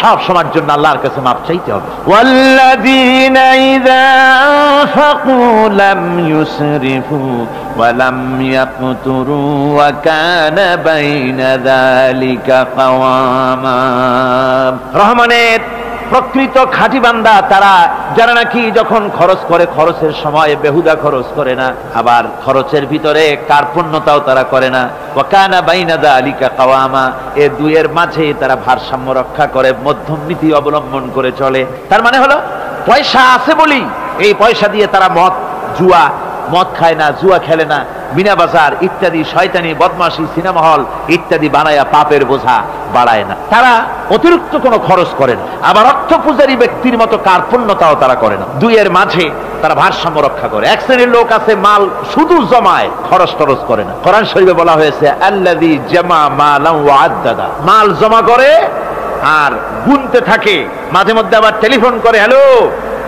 সব সময়ের জন্য আল্লাহর কাছে মাপ চাইতে হবে। ওয়াল্লাযীনা ইযা আনফাকু লাম ইউসরিফু ওয়া লাম ইয়াকতুরু ওয়া কানা বাইনা যালিকা কাওয়ামা। রহমানের প্রকৃত খাঁটি বান্দা তারা যারা নাকি যখন খরচ করে খরচের সময় বেহুদা খরচ করে না, আবার খরচের ভিতরে কার্পণ্যতাও তারা করে না। ওয়া কানা বাইনা যালিকা কাওয়ামা, এই দুইয়ের মাঝে তারা ভারসাম্য রক্ষা করে, মধ্যম নীতি অবলম্বন করে চলে। তার মানে হলো পয়সা আছে বলি এই পয়সা দিয়ে তারা মদ খায় না, জুয়া খেলে না, মিনা বাজার ইত্যাদি শয়তানি বদমাশি সিনেমা হল ইত্যাদি বানায়া পাপের বোঝা বাড়ায় না। তারা অতিরিক্ত কোনো খরচ করে না, আবার অর্থ পূজারী ব্যক্তির মতো কার্পণ্যতাও তারা করে না। দুইয়ের মাঝে তারা ভারসাম্য রক্ষা করে। এক শ্রেণীর লোক আছে মাল শুধু জমায়, খরচ টরচ করে না। কোরআন শরীফে বলা হয়েছে আল্লাযী জামা মালান ওয়া আদ্দাদা, মাল জমা করে আর গুনতে থাকে, মাঝে মধ্যে আবার টেলিফোন করে, হ্যালো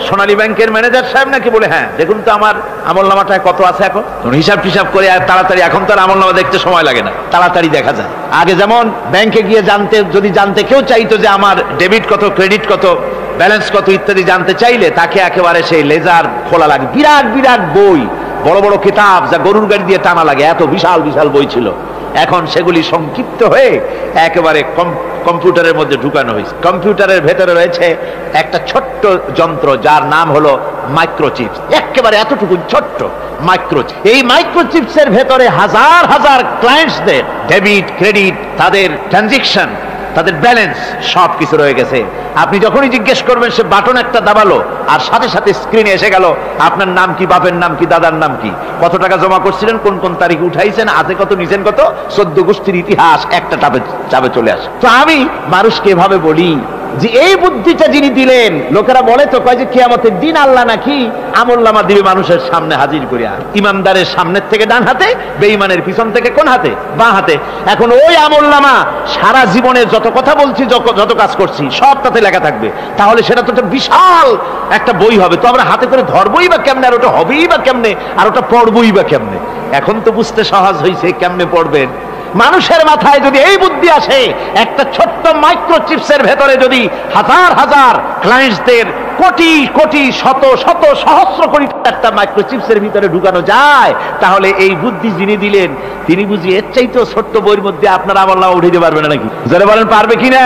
সোনালী ব্যাংকের ম্যানেজার সাহেব নাকি? বলে হ্যাঁ, দেখুন তো আমার আমলনামাটায় কত আছে। এখন হিসাব টিসাব করে আর তাড়াতাড়ি, এখন তো আর আমলনামা দেখতে সময় লাগে না, তাড়াতাড়ি দেখা যায়। আগে যেমন ব্যাংকে গিয়ে জানতে কেউ চাইতো যে আমার ডেবিট কত, ক্রেডিট কত, ব্যালেন্স কত ইত্যাদি জানতে চাইলে তাকে একেবারে সেই লেজার খোলা লাগে, বিরাট বিরাট বই, বড় বড় কিতাব যা গরুর গাড়ি দিয়ে টানা লাগে, এত বিশাল বিশাল বই ছিল। এখন সেগুলি সংক্ষিপ্ত হয়ে একেবারে কম্পিউটারের মধ্যে ঢুকানো হয়েছে। কম্পিউটারের ভেতরে রয়েছে একটা ছোট্ট যন্ত্র যার নাম হলো মাইক্রোচিপস, একেবারে এতটুকু ছোট্ট মাইক্রোচিপ। এই মাইক্রোচিপসের ভেতরে হাজার হাজার ক্লায়েন্টসদের ডেবিট ক্রেডিট, তাদের ট্রানজাকশন, তাদের ব্যালেন্স সব কিছু রয়ে গেছে। আপনি যখনই জিজ্ঞেস করবেন সে বাটন একটা দাবালো আর সাথে সাথে স্ক্রিনে এসে গেল আপনার নাম কি, বাপের নাম কি, দাদার নাম কি, কত টাকা জমা করছিলেন, কোন কোন তারিখে উঠাইছেন, আছে কত, নিছেন কত, 14 গোষ্ঠীর ইতিহাস একটা চাপে চলে আসে। তো আমি মানুষকে এভাবে বলি যে এই বুদ্ধিটা যিনি দিলেন, লোকেরা বলে তো কয় যে কিয়ামতের দিন আল্লাহ নাকি আমলনামা দিবে মানুষের সামনে হাজির করিয়া, ইমানদারের সামনের থেকে ডান হাতে, বেঈমানের পিছন থেকে কোন হাতে, বাঁ হাতে। এখন ওই আমলনামা সারা জীবনের যত কথা বলছি, যত কাজ করছি সব তাতে লেখা থাকবে। তাহলে সেটা তো একটা বিশাল একটা বই হবে, তো আমরা হাতে করে ধরবই বা কেমনে, আর ওটা হবেই বা কেমনে, আর ওটা পড়বই বা কেমনে। এখন তো বুঝতে সহজ হয়েছে কেমনে পড়বেন। মানুষের মাথায় যদি এই বুদ্ধি আসে, একটা ছোট্ট মাইক্রোচিপসের ভেতরে যদি হাজার হাজার ক্লায়েন্টসদের কোটি কোটি শত শত সহস্র কোটি একটা মাইক্রোচিপসের ভিতরে ঢুকানো যায়, তাহলে এই বুদ্ধি যিনি দিলেন তিনি বুঝি এর চাইতেও ছোট্ট বইয়ের মধ্যে আপনার আমলনামা উঠে দিতে পারবে না নাকি? যারা বলেন পারবে কিনা?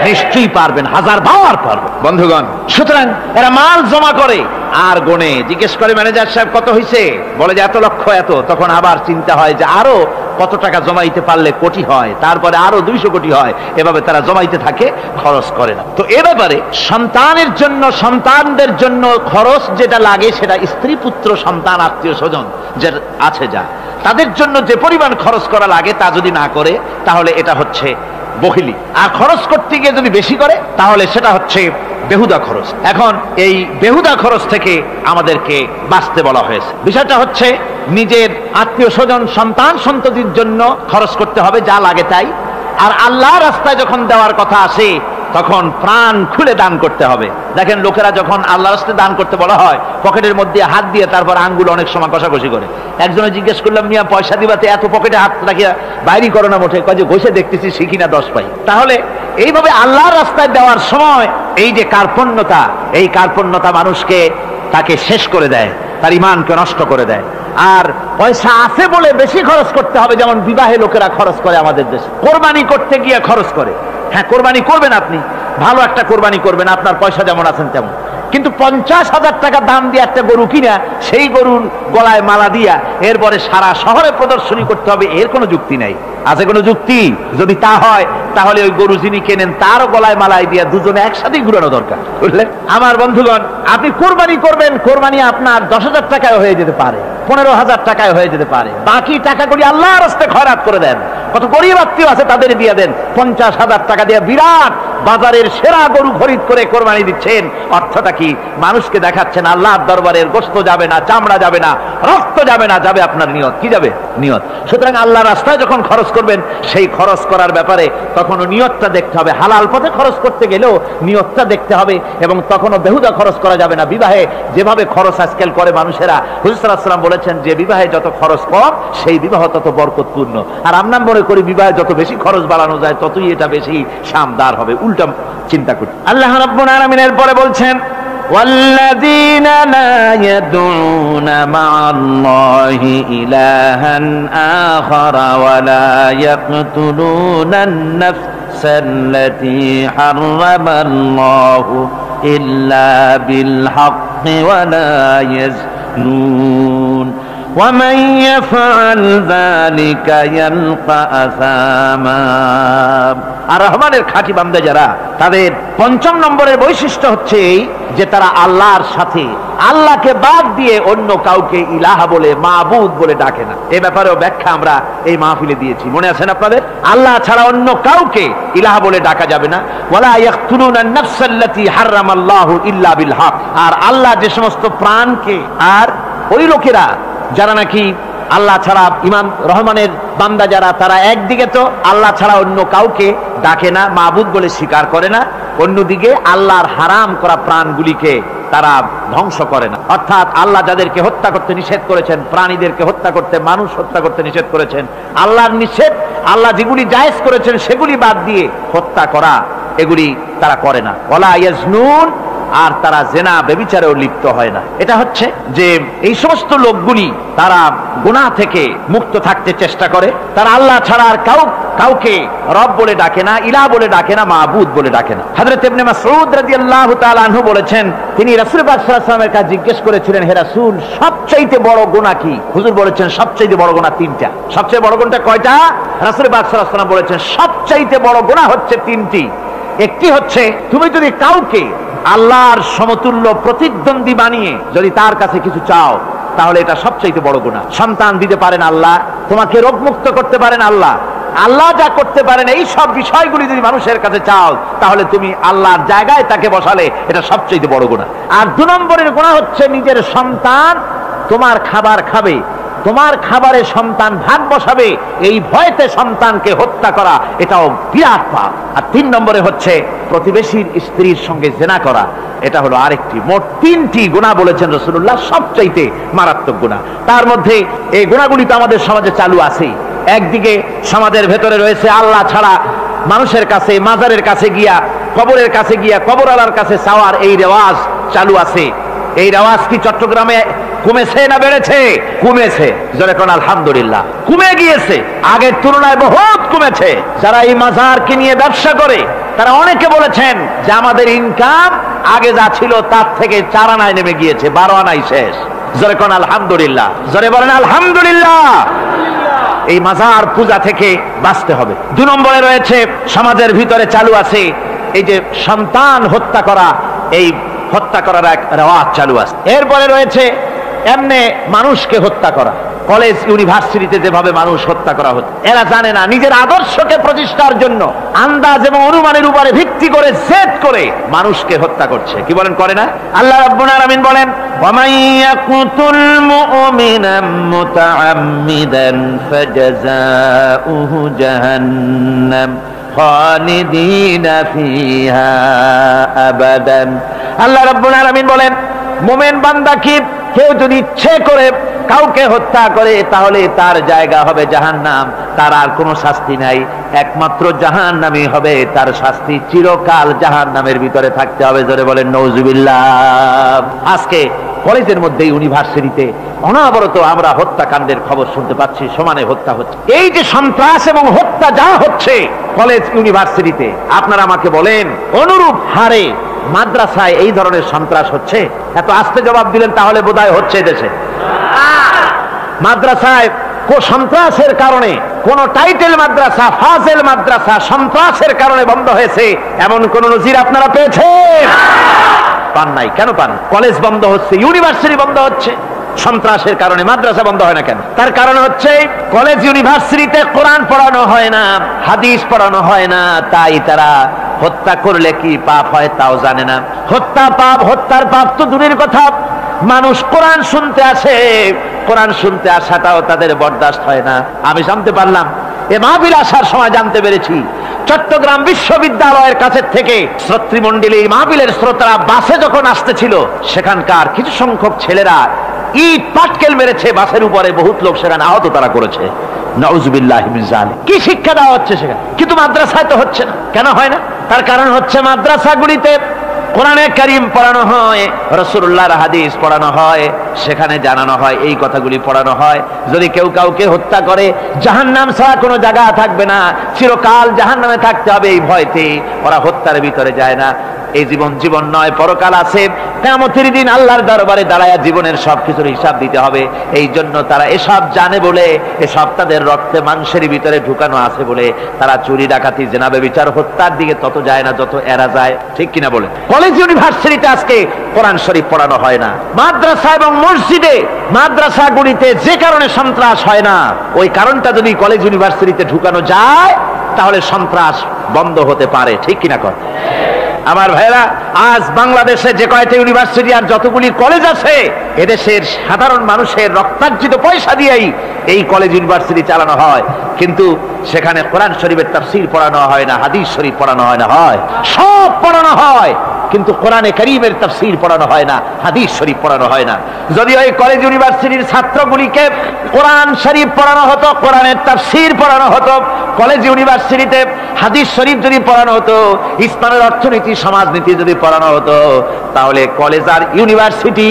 নিশ্চয়ই পারবেন, হাজার বার পারবে বন্ধুগণ। সুতরাং এরা মাল জমা করে আর গনে, জিজ্ঞেস করে ম্যানেজার সাহেব কত হয়েছে, বলে যে এত লক্ষ এত। তখন আবার চিন্তা হয় যে আরো কত টাকা জমাইতে পারলে কোটি হয়, তারপরে আরো 200 কোটি হয়, এভাবে তারা জমাইতে থাকে, খরচ করে না। তো এ ব্যাপারে সন্তানের জন্য, সন্তানদের জন্য খরচ যেটা লাগে সেটা স্ত্রী পুত্র সন্তান আত্মীয় স্বজন যে আছে যা, তাদের জন্য যে পরিমাণ খরচ করা লাগে তা যদি না করে তাহলে এটা হচ্ছে বখিলি। আর খরচ করতে গিয়ে যদি বেশি করে তাহলে সেটা হচ্ছে বেহুদা খরচ। এখন এই বেহুদা খরচ থেকে আমাদেরকে বাঁচতে বলা হয়েছে। বিষয়টা হচ্ছে নিজের আত্মীয় স্বজন সন্তান সন্ততির জন্য খরচ করতে হবে যা লাগে তাই, আর আল্লাহ রাস্তায় যখন দেওয়ার কথা আসে তখন প্রাণ খুলে দান করতে হবে। দেখেন লোকেরা যখন আল্লাহ রাস্তায় দান করতে বলা হয় পকেটের মধ্যে হাত দিয়ে তারপর আঙ্গুল অনেক সময় কষাকষি করে। একজনে জিজ্ঞেস করলাম, মিয়া পয়সা দিবাতে এত পকেটে হাত রাখিয়া বাইরে করো না মোটে? কয় যে ঘষে দেখতেছি শিখি না 10 পাই। তাহলে এইভাবে আল্লাহর রাস্তায় দেওয়ার সময় এই যে কার্পণ্যতা, এই কার্পণ্যতা মানুষকে তাকে শেষ করে দেয়, তার ঈমানকে নষ্ট করে দেয়। আর পয়সা আছে বলে বেশি খরচ করতে হবে, যেমন বিবাহে লোকেরা খরচ করে আমাদের দেশে, কোরবানি করতে গিয়ে খরচ করে। হ্যাঁ, কোরবানি করবেন, আপনি ভালো একটা কোরবানি করবেন, আপনার পয়সা যেমন আছেন তেমন, কিন্তু 50,000 টাকা দাম দিয়ে একটা গরু কিনা সেই গরুর গলায় মালা দিয়া এরপরে সারা শহরে প্রদর্শনী করতে হবে, এর কোনো যুক্তি নাই। আছে কোনো যুক্তি? যদি তা হয় তাহলে ওই গরু যিনি কেনেন তারও গলায় মালাই দিয়া দুজনে একসাথেই ঘুরানো দরকার, বুঝলেন? আমার বন্ধুগণ, আপনি কোরবানি করবেন, কোরবানি আপনার 10,000 টাকায় হয়ে যেতে পারে, 15,000 টাকায় হয়ে যেতে পারে, বাকি টাকাগুলি আল্লাহর রাস্তায় খয়রাত করে দেন। কত গরিব আত্মীয় আছে তাদের দিয়ে দেন। 50,000 টাকা দিয়ে বিরাট বাজারের সেরা গরু খরিদ করে কোরবানি দিচ্ছেন। অর্থটা কি? মানুষকে দেখাচ্ছেন আল্লাহর দরবারের গোশত যাবে না, চামড়া যাবে না, রক্ত যাবে না, যাবে আপনার নিয়ত। কি যাবে? নিয়ত। সুতরাং আল্লাহর রাস্তায় যখন খরচ করবেন সেই খরচ করার ব্যাপারে তখনও নিয়তটা দেখতে হবে। হালাল পথে খরচ করতে গেলেও নিয়তটা দেখতে হবে, এবং তখনও বেহুদা খরচ করা যাবে না। বিবাহে যেভাবে খরচ আজকাল করে মানুষেরা, হুজুর সাল্লাল্লাহু আলাইহি ওয়াসাল্লাম বলেছেন যে বিবাহে যত খরচ কম সেই বিবাহ তত বরকতপূর্ণ। আর আমরা মনে করি বিবাহে যত বেশি খরচ বাড়ানো যায় ততই এটা বেশি শানদার হবে। উল্টা চিন্তা করি। আল্লাহ রাব্বুল আলামিন এরপরে বলছেন والذين لا يدعون مع الله إلها آخر ولا يقتلون النفس التي حرم الله إلا بالحق ولا يزنون ومن يفعل ذلك يلقى أثاما। আর রহমানের খাঁটি বান্দা যারা, তাদের ৫ম নম্বরের বৈশিষ্ট্য হচ্ছে এই যে তারা আল্লাহর সাথে আল্লাহকে বাদ দিয়ে অন্য কাউকে ইলাহা বলে, মাবুদ বলে ডাকে না। এই ব্যাপারেও ব্যাখ্যা আমরা এই মাহফিলে দিয়েছি, মনে আছেন আপনাদের? আল্লাহ ছাড়া অন্য কাউকে ইলাহা বলে ডাকা যাবে না। ওয়ালা ইয়াকতুলুনা আন-নাফসাল্লাতী হারামাল্লাহু ইল্লা বিল হক। আর আল্লাহ যে সমস্ত প্রাণকে, আর ওই লোকেরা যারা নাকি আল্লাহ ছাড়া, ইমাম রহমানের বান্দা যারা, তারা একদিকে তো আল্লাহ ছাড়া অন্য কাউকে ডাকে না, মাবুদ বলে স্বীকার করে না, অন্যদিকে আল্লাহর হারাম করা প্রাণগুলিকে তারা ধ্বংস করে না। অর্থাৎ আল্লাহ যাদেরকে হত্যা করতে নিষেধ করেছেন, প্রাণীদেরকে হত্যা করতে, মানুষ হত্যা করতে নিষেধ করেছেন, আল্লাহর নিষেধ, আল্লাহ যেগুলি জায়েজ করেছেন সেগুলি বাদ দিয়ে হত্যা করা, এগুলি তারা করে না। ওয়ালা ইয়াজনুন, আর তারা জেনা ব্যভিচারেও লিপ্ত হয় না। এটা হচ্ছে যে এই সমস্ত লোকগুলি তারা গুনাহ থেকে মুক্ত থাকতে চেষ্টা করে, তারা আল্লাহ ছাড়া আর কাউকে রব বলে ডাকে না, ইলাহ বলে ডাকে না, মাবুদ বলে ডাকে না। হযরত ইবনে মাসউদ রাদিয়াল্লাহু তাআলা আনহু বলেছেন, তিনি রাসূল পাক সাল্লাল্লাহু আলাইহি ওয়াসাল্লামের কাছে জিজ্ঞেস করেছিলেন, হে রাসূল, সবচেয়ে বড় গুনাহ কি? হুজুর বলেছেন সবচেয়ে বড় গুনাহ 3টা। সবচেয়ে বড় গুনাহটা কয়টা? রাসূল পাক সাল্লাল্লাহু আলাইহি ওয়াসাল্লাম বলেছেন সবচেয়ে বড় গুনাহ হচ্ছে 3টি। একটি হচ্ছে, তুমি যদি কাউকে আল্লাহর সমতুল্য প্রতিদ্বন্দ্বী বানিয়ে যদি তার কাছে কিছু চাও, তাহলে এটা সবচেয়ে বড় গুনাহ। সন্তান দিতে পারেন আল্লাহ, তোমাকে রোগমুক্ত করতে পারেন আল্লাহ, আল্লাহ যা করতে পারেন এই সব বিষয়গুলি যদি মানুষের কাছে চাও, তাহলে তুমি আল্লাহর জায়গায় তাকে বসালে, এটা সবচেয়ে বড় গুনাহ। আর 2 নম্বরের গুনাহ হচ্ছে নিজের সন্তান তোমার খাবার খাবে, তোমার খাবারে সন্তান ভাগ বসাবে, এই ভয়তে সন্তানকে হত্যা করা, এটাও বিরাট পাপ। আর 3 নম্বরে হচ্ছে প্রতিবেশীর স্ত্রীর সঙ্গে জেনা করা, এটা হলো আরেকটি। মোট 3টি গুনাহ বলেছেন রাসূলুল্লাহ, সবচাইতে মারাত্মক গুনাহ। তার মধ্যে এই গুনাহগুলি তো আমাদের সমাজে চালু আছে। একদিকে সমাজের ভেতরে রয়েছে আল্লাহ ছাড়া মানুষের কাছে, মাজারের কাছে গিয়া, কবরের কাছে গিয়া, কবরওয়ালার কাছে চাওয়ার এই রেওয়াজ চালু আছে। এই রেওয়াজ কি চট্টগ্রামে কমেছে না বেড়েছে? কমেছে। জোরে কোন আলহামদুলিল্লাহ। কমে গিয়েছে, আগের তুলনায় বহুত কমেছে। যারা এই মাজারকে নিয়ে ব্যবসা করে, তারা অনেকে বলেছেন যে আমাদের ইনকাম আগে যা ছিল তার থেকে 4 আনায় নেমে গিয়েছে, 12 আনায় শেষ। জোরে কোন আলহামদুলিল্লাহ। জোরে বলেন আলহামদুলিল্লাহ। এই মাজার পূজা থেকে বাঁচতে হবে। 2 নম্বরে রয়েছে, সমাজের ভিতরে চালু আছে এই যে সন্তান হত্যা করা, এই হত্যা করার এক রেওয়াজ চালু আছে। এরপরে রয়েছে এমনি মানুষকে হত্যা করা। কলেজ ইউনিভার্সিটিতে যেভাবে মানুষ হত্যা করা হচ্ছে, এরা জানে না নিজের আদর্শকে প্রতিষ্ঠার জন্য আন্দাজ এবং অনুমানের উপরে ভিত্তি করে জেদ করে মানুষকে হত্যা করছে। কি বলেন, করে না? আল্লাহ রাব্বুল আলামিন বলেন, ওয়ামান ইয়াকুতুল মুমিনা মুতাআম্মিদান ফাজাযাউহু জাহান্নাম খালিদিনা ফিহা আবাদান। আল্লাহ রাব্বুল আলামিন বলেন, মুমিন বান্দা কি কেউ যদি ইচ্ছে করে কাউকে হত্যা করে, তাহলে তার জায়গা হবে জাহান্নাম, তার আর কোনো শাস্তি নাই, একমাত্র জাহান্নামই হবে তার শাস্তি, চিরকাল জাহান্নামের ভিতরে থাকতে হবে। জোরে বলেন নাউজুবিল্লাহ। আজকে কলেজের মধ্যে, ইউনিভার্সিটিতে অনবরত আমরা হত্যাকাণ্ডের খবর শুনতে পাচ্ছি, সমানে হত্যা হচ্ছে। এই যে সন্ত্রাস এবং হত্যা যা হচ্ছে কলেজ ইউনিভার্সিটিতে, আপনারা আমাকে বলেন অনুরূপ হারে মাদ্রাসায় এই ধরনের সন্ত্রাস হচ্ছে? এত আস্তে জবাব দিলেন তাহলে বোধহয় হচ্ছে দেশে। মাদ্রাসায় সন্ত্রাসের কারণে, কোন টাইটেল মাদ্রাসা, ফাজেল মাদ্রাসা সন্ত্রাসের কারণে বন্ধ হয়েছে এমন কোন নজির আপনারা পেয়েছেন? পান নাই। কেন পান? কলেজ বন্ধ হচ্ছে, ইউনিভার্সিটি বন্ধ হচ্ছে, সন্ত্রাসের কারণে। মাদ্রাসা বন্ধ হয় না কেন? তার কারণ হচ্ছে কলেজ ইউনিভার্সিটিতে কোরআন পড়ানো হয় না, হাদিস পড়ানো হয় না, তাই তারা হত্যা করলে কি পাপ হয় তাও জানে না। হত্যা পাপ, হত্যার পাপ তো দূরের কথা, মানুষ কোরআন শুনতে আসে, কোরআন শুনতে আসাটাও তাদের বরদাস্ত হয় না। আমি জানতে পারলাম, এ মাহফিল আসার সময় জানতে পেরেছি, চট্টগ্রাম বিশ্ববিদ্যালয়ের কাছে থেকে শ্রোতৃমণ্ডলী, মাহফিলের শ্রোতারা বাসে যখন আসতেছিল, সেখানকার কিছু সংখ্যক ছেলেরা ইট পাটকেল মেরেছে বাসের উপরে, বহুত লোক সেখানে আহত তারা করেছে। নাউজুবিল্লাহি মিন যালিক। কি শিক্ষা দেওয়া হচ্ছে সেখানে? কিন্তু মাদ্রাসায় তো হচ্ছে না। কেন হয় না? তার কারণ হচ্ছে মাদ্রাসাগুলিতে কোরআনে কারীম পড়ানো হয়, রাসূলুল্লাহর হাদিস পড়ানো হয়, সেখানে জানানো হয়, এই কথাগুলি পড়ানো হয়। যদি কেউ কাউকে হত্যা করে জাহান্নাম ছাড়া কোনো জায়গা থাকবে না, চিরকাল জাহান্নামে থাকতে হবে, এই ভয়তে ওরা হত্যার ভিতরে যায় না। এই জীবন জীবন নয়, পরকাল আছে, কিয়ামতের দিন আল্লাহর দরবারে দাঁড়ায়া জীবনের সবকিছুর হিসাব দিতে হবে। এই জন্য তারা এসব জানে বলে, এসব তাদের রক্তে মাংসের ভিতরে ঢুকানো আছে বলে তারা চুরি ডাকাতি জেনা ব্যভিচার হত্যার দিকে তত যায় না যত এরা যায়। ঠিক কিনা বলে? কলেজ ইউনিভার্সিটিতে আজকে কোরআন শরীফ পড়ানো হয় না। মাদ্রাসা এবং মসজিদে, মাদ্রাসাগুলিতে যে কারণে সন্ত্রাস হয় না, ওই কারণটা যদি কলেজ ইউনিভার্সিটিতে ঢুকানো যায় তাহলে সন্ত্রাস বন্ধ হতে পারে। ঠিক কিনা কর? আমার ভাইরা, আজ বাংলাদেশে যে কয়টা ইউনিভার্সিটি আর যতগুলি কলেজ আছে, এদেশের সাধারণ মানুষের রক্তার্জিত পয়সা দিয়েই এই কলেজ ইউনিভার্সিটি চালানো হয়, কিন্তু সেখানে কোরআন শরীফের তাফসীর পড়ানো হয় না, হাদিস শরীফ পড়ানো হয় না, হয় সব পড়ানো হয়, কিন্তু কোরআনে কারীমের তাফসীর পড়ানো হয় না, হাদিস শরীফ পড়ানো হয় না। যদি ওই কলেজ ইউনিভার্সিটির ছাত্রগুলিকে কোরআন শরীফ পড়ানো হতো, কোরআনের তাফসীর পড়ানো হতো, কলেজ ইউনিভার্সিটিতে হাদিস শরীফ যদি পড়ানো হতো, ইসলামের অর্থনীতি সমাজনীতি যদি পড়ানো হতো, তাহলে কলেজ আর ইউনিভার্সিটি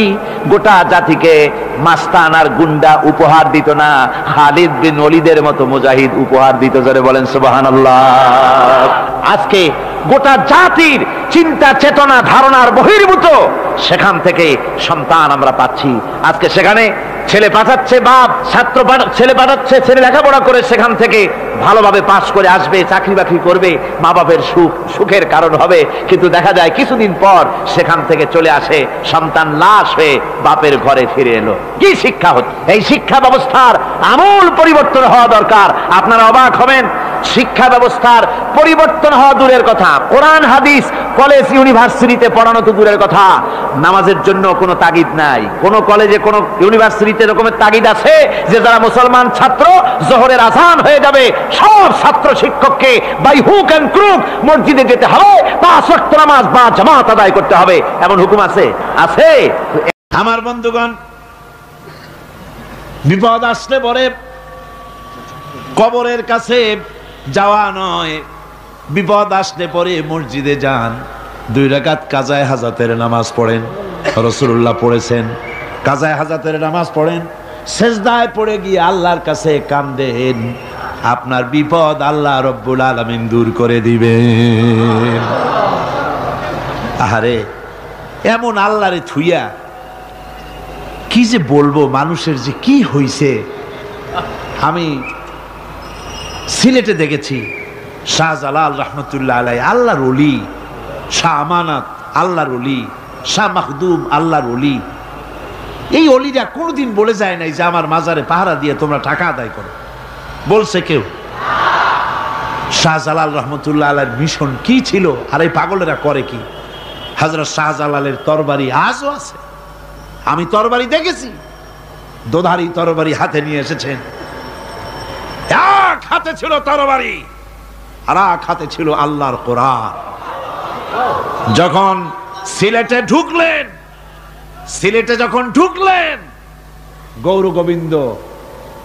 গোটা জাতিকে মাস্তান আর গুন্ডা উপহার দিত না, খালিদ বিন ওলীদের মতো মুজাহিদ উপহার দিত। জোরে বলেন সুবহানাল্লাহ। আজকে গোটা জাতির চিন্তা চেতনা ধারণার বহির্ভূত সেখান থেকে সন্তান আমরা পাচ্ছি। আজকে সেখানে ছেলে পাঠাচ্ছে বাপ, ছেলে পাঠাচ্ছে, ছেলে লেখাপড়া করে সেখান থেকে ভালোভাবে পাস করে আসবে, চাকরি বাকরি করবে, মা বাপের সুখের কারণ হবে। কিন্তু দেখা যায় কিছুদিন পর সেখান থেকে চলে আসে সন্তান লাশ হয়ে বাপের ঘরে ফিরে এলো। কি শিক্ষা হচ্ছে? এই শিক্ষা ব্যবস্থার আমূল পরিবর্তন হওয়া দরকার। আপনারা অবাক হবেন, শিক্ষা ব্যবস্থার পরিবর্তন হওয়া দূরের কথা, কোরআন হাদিস কলেজ ইউনিভার্সিটিতে পড়ানো তো দূরের কথা, নামাজের জন্য কোনো তাগিদ নাই। কোন কলেজে কোন ইউনিভার্সিটিতে এরকমের তাগিদ আছে যে যারা মুসলমান ছাত্র, জোহরের আযান হয়ে যাবে, সব ছাত্র শিক্ষককে বাই হুক এন্ড ক্রুক মসজিদে যেতে হবে, 5 ওয়াক্ত নামাজ বা জামাত আদায় করতে হবে, এমন হুকুম আছে? আছে? আমার বন্ধুগণ, বিপদ আসলে পরে কবরের কাছে যাওয়া নয়, বিপদ আসলে পরে মসজিদে যান, 2 রাকাত কাজায়ে হাজাতের নামাজ পড়েন। রাসূলুল্লাহ পড়েছেন, কাজায়ে হাজাতের নামাজ পড়েন, সেজদায় পড়ে গিয়ে আল্লাহর কাছে কাঁদেন, আপনার বিপদ আল্লাহ রব্বুল আলামিন দূর করে দিবেন। আহারে, এমন আল্লাহরে থুইয়া কি যে বলবো, মানুষের যে কি হইছে। আমি সিলেটে দেখেছি শাহজালাল রহমতুল্লাহ আলাই, আল্লাহর ওলি, শাহ আমানত আল্লাহর ওলি, শাহ মাখদুম আল্লাহর ওলি। এই ওলিরা কোনোদিন বলে যায় নাই যে আমার মাজারে পাহারা দিয়ে তোমরা টাকা আদায় করো, বলছে কেউ? শাহজালাল রহমতুল্লাহ আলাইর মিশন কি ছিল, আর এই পাগলেরা করে কি? হযরত শাহজালালের তরবারি আজও আছে, আমি তরবারি দেখেছি, দোধারি তরবারি হাতে নিয়ে এসেছেন। এক হাতে ছিল তরবারি আর এক হাতে ছিল আল্লাহর কোরআন। যখন সিলেটে ঢুকলেন গৌর গোবিন্দ